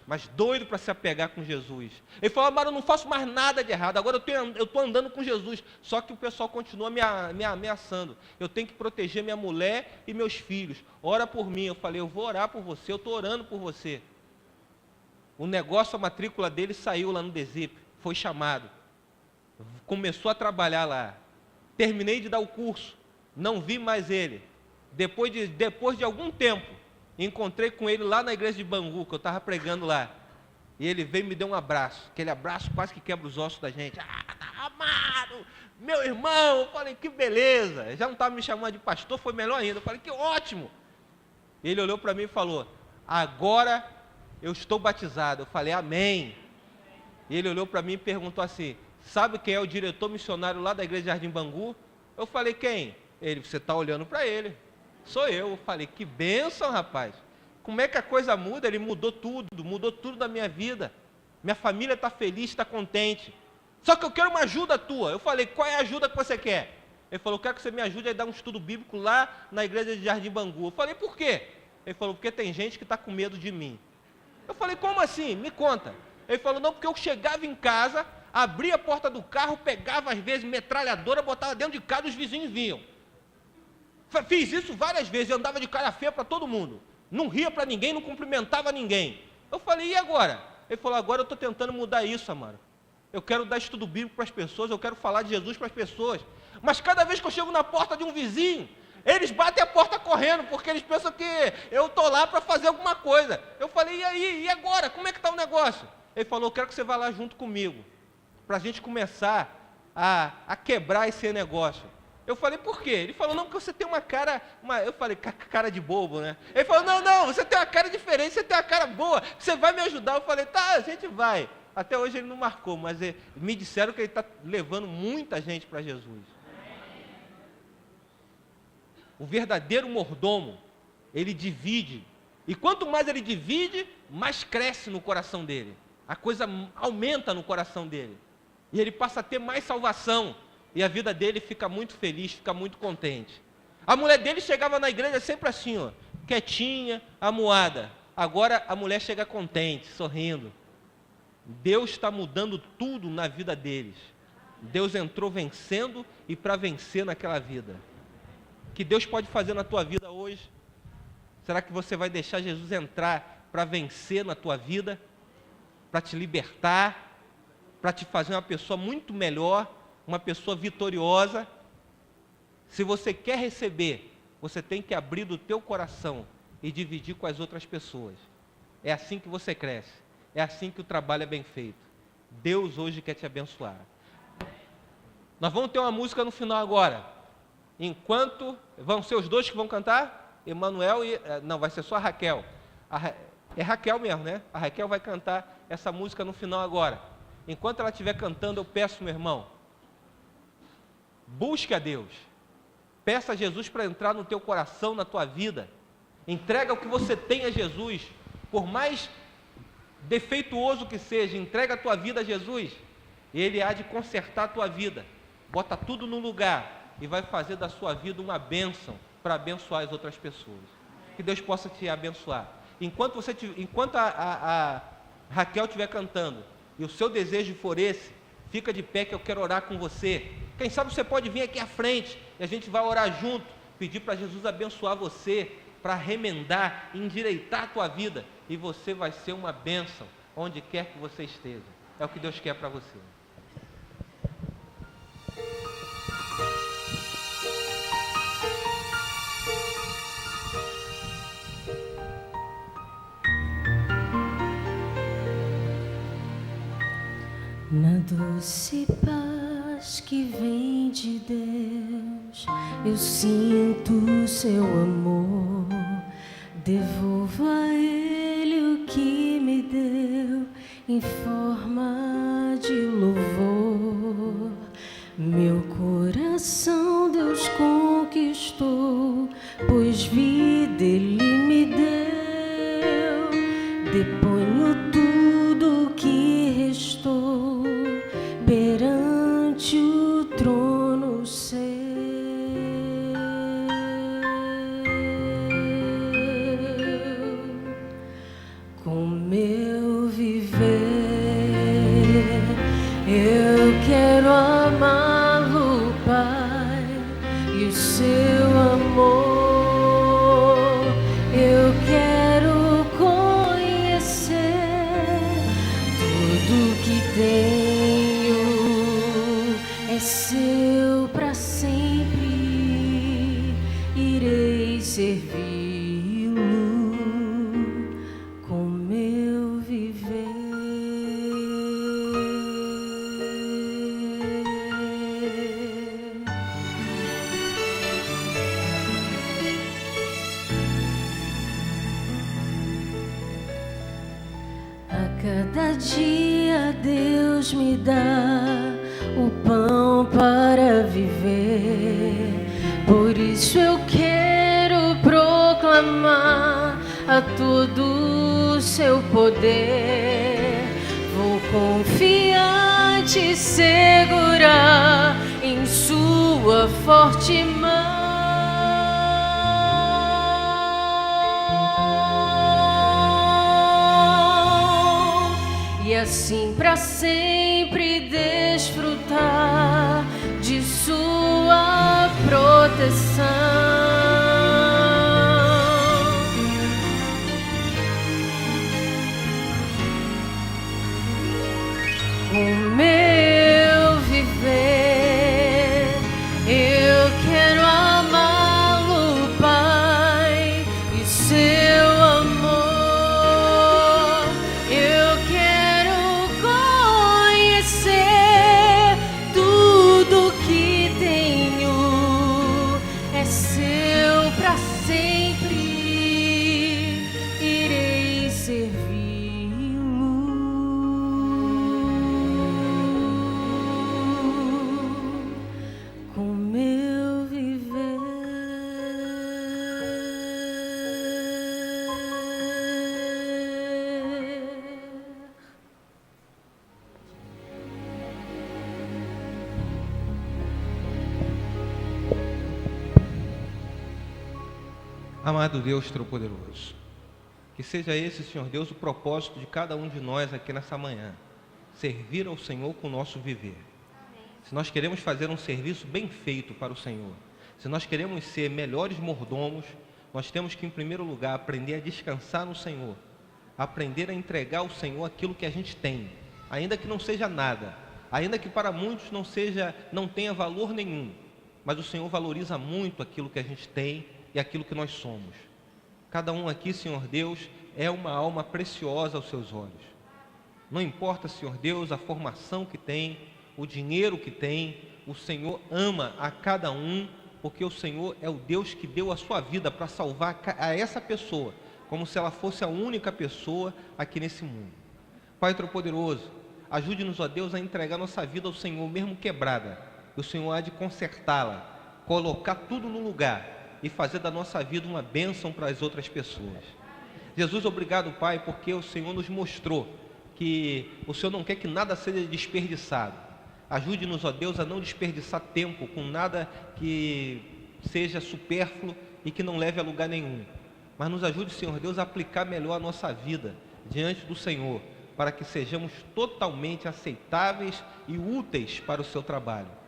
Mas doido para se apegar com Jesus. Ele falou, Amaro, eu não faço mais nada de errado, agora eu estou andando com Jesus. Só que o pessoal continua me ameaçando. Eu tenho que proteger minha mulher e meus filhos. Ora por mim. Eu falei, eu vou orar por você, eu estou orando por você. O negócio, a matrícula dele saiu lá no DESIP, foi chamado. Começou a trabalhar lá. Terminei de dar o curso, não vi mais ele. Depois de algum tempo, encontrei com ele lá na igreja de Bangu, que eu estava pregando lá. E ele veio e me deu um abraço. Aquele abraço quase que quebra os ossos da gente. Amaro, meu irmão. Eu falei, que beleza. Ele já não estava me chamando de pastor, foi melhor ainda. Eu falei, que ótimo. Ele olhou para mim e falou, agora eu estou batizado. Eu falei, amém. E ele olhou para mim e perguntou assim, sabe quem é o diretor missionário lá da igreja de Jardim Bangu? Eu falei, quem? Ele, você está olhando para ele. Sou eu. Eu falei, que bênção, rapaz. Como é que a coisa muda? Ele mudou tudo da minha vida. Minha família está feliz, está contente. Só que eu quero uma ajuda tua. Eu falei, qual é a ajuda que você quer? Ele falou, eu quero que você me ajude a dar um estudo bíblico lá na igreja de Jardim Bangu. Eu falei, por quê? Ele falou, porque tem gente que está com medo de mim. Eu falei, como assim? Me conta. Ele falou, não, porque eu chegava em casa, abria a porta do carro, pegava às vezes metralhadora, botava dentro de casa e os vizinhos vinham. Fiz isso várias vezes, eu andava de cara feia para todo mundo. Não ria para ninguém, não cumprimentava ninguém. Eu falei, e agora? Ele falou, agora eu estou tentando mudar isso, Amaro. Eu quero dar estudo bíblico para as pessoas, eu quero falar de Jesus para as pessoas. Mas cada vez que eu chego na porta de um vizinho, eles batem a porta correndo, porque eles pensam que eu estou lá para fazer alguma coisa. Eu falei, e aí, e agora? Como é que está o negócio? Ele falou, eu quero que você vá lá junto comigo, para a gente começar a quebrar esse negócio. Eu falei, por quê? Ele falou, não, porque você tem uma cara... Eu falei, cara de bobo, né? Ele falou, não, você tem uma cara diferente, você tem uma cara boa, você vai me ajudar. Eu falei, tá, a gente vai. Até hoje ele não marcou, mas me disseram que ele está levando muita gente para Jesus. O verdadeiro mordomo, ele divide. E quanto mais ele divide, mais cresce no coração dele. A coisa aumenta no coração dele. E ele passa a ter mais salvação. E a vida dele fica muito feliz, fica muito contente. A mulher dele chegava na igreja sempre assim, ó, quietinha, amuada. Agora a mulher chega contente, sorrindo. Deus está mudando tudo na vida deles. Deus entrou vencendo e para vencer naquela vida. O que Deus pode fazer na tua vida hoje? Será que você vai deixar Jesus entrar para vencer na tua vida? Para te libertar? Para te fazer uma pessoa muito melhor? Uma pessoa vitoriosa? Se você quer receber, você tem que abrir do teu coração e dividir com as outras pessoas. É assim que você cresce. É assim que o trabalho é bem feito. Deus hoje quer te abençoar. Nós vamos ter uma música no final agora. Enquanto... Vão ser os dois que vão cantar? Emanuel e... Não, vai ser só a Raquel. É Raquel mesmo, né? A Raquel vai cantar essa música no final agora. Enquanto ela estiver cantando, eu peço, meu irmão, busque a Deus. Peça a Jesus para entrar no teu coração, na tua vida. Entrega o que você tem a Jesus. Por mais defeituoso que seja, entrega a tua vida a Jesus. E Ele há de consertar a tua vida. Bota tudo no lugar e vai fazer da sua vida uma bênção para abençoar as outras pessoas. Que Deus possa te abençoar. Enquanto a Raquel estiver cantando e o seu desejo for esse, fica de pé que eu quero orar com você. Quem sabe você pode vir aqui à frente e a gente vai orar junto, pedir para Jesus abençoar você, para remendar, endireitar a tua vida, e você vai ser uma bênção onde quer que você esteja. É o que Deus quer para você. Na doce paz que vem de Deus, eu sinto seu amor. Devolvo a Ele o que me deu em forma de louvor. Meu coração Deus conquistou, pois vi dele perante o trono seu, com meu viver eu quero amá-lo, Pai, e o seu amor eu quero conhecer. Tudo que tenho é seu para sempre, irei servi-lo com meu viver. A cada dia Deus me dá o pão para viver. Por isso eu quero proclamar a todo o seu poder. Vou confiante segurar em sua forte mão. E assim para sempre desfrutar de sua proteção. Com meu viver eu quero amá-lo, Pai, e seu amor eu quero conhecer. Tudo que tenho é seu para sempre, irei servir. Com meu viver. Amado Deus Todo-Poderoso, que seja esse, Senhor Deus, o propósito de cada um de nós aqui nessa manhã, servir ao Senhor com o nosso viver. Se nós queremos fazer um serviço bem feito para o Senhor, se nós queremos ser melhores mordomos, nós temos que, em primeiro lugar, aprender a descansar no Senhor, aprender a entregar ao Senhor aquilo que a gente tem, ainda que não seja nada, ainda que para muitos não tenha valor nenhum, mas o Senhor valoriza muito aquilo que a gente tem e aquilo que nós somos. Cada um aqui, Senhor Deus, é uma alma preciosa aos seus olhos. Não importa, Senhor Deus, a formação que tem, o dinheiro que tem, o Senhor ama a cada um, porque o Senhor é o Deus que deu a sua vida para salvar a essa pessoa, como se ela fosse a única pessoa aqui nesse mundo. Pai Todo-Poderoso, ajude-nos, ó Deus, a entregar nossa vida ao Senhor, mesmo quebrada, e o Senhor há de consertá-la, colocar tudo no lugar e fazer da nossa vida uma bênção para as outras pessoas. Jesus, obrigado, Pai, porque o Senhor nos mostrou que o Senhor não quer que nada seja desperdiçado. Ajude-nos, ó Deus, a não desperdiçar tempo com nada que seja supérfluo e que não leve a lugar nenhum. Mas nos ajude, Senhor Deus, a aplicar melhor a nossa vida diante do Senhor, para que sejamos totalmente aceitáveis e úteis para o seu trabalho.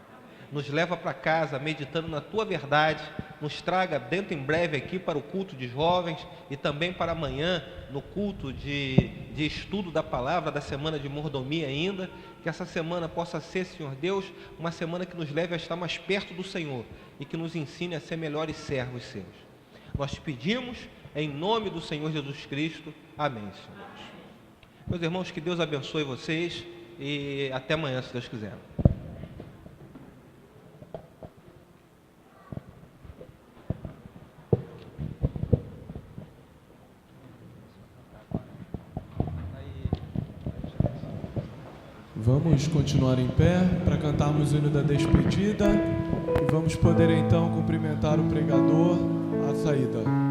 Nos leva para casa meditando na Tua verdade, nos traga dentro em breve aqui para o culto de jovens e também para amanhã no culto de estudo da palavra, da semana de mordomia ainda, que essa semana possa ser, Senhor Deus, uma semana que nos leve a estar mais perto do Senhor e que nos ensine a ser melhores servos seus. Nós te pedimos em nome do Senhor Jesus Cristo. Amém, Senhor Deus. Meus irmãos, que Deus abençoe vocês e até amanhã, se Deus quiser. Vamos continuar em pé para cantarmos o hino da despedida e vamos poder então cumprimentar o pregador à saída.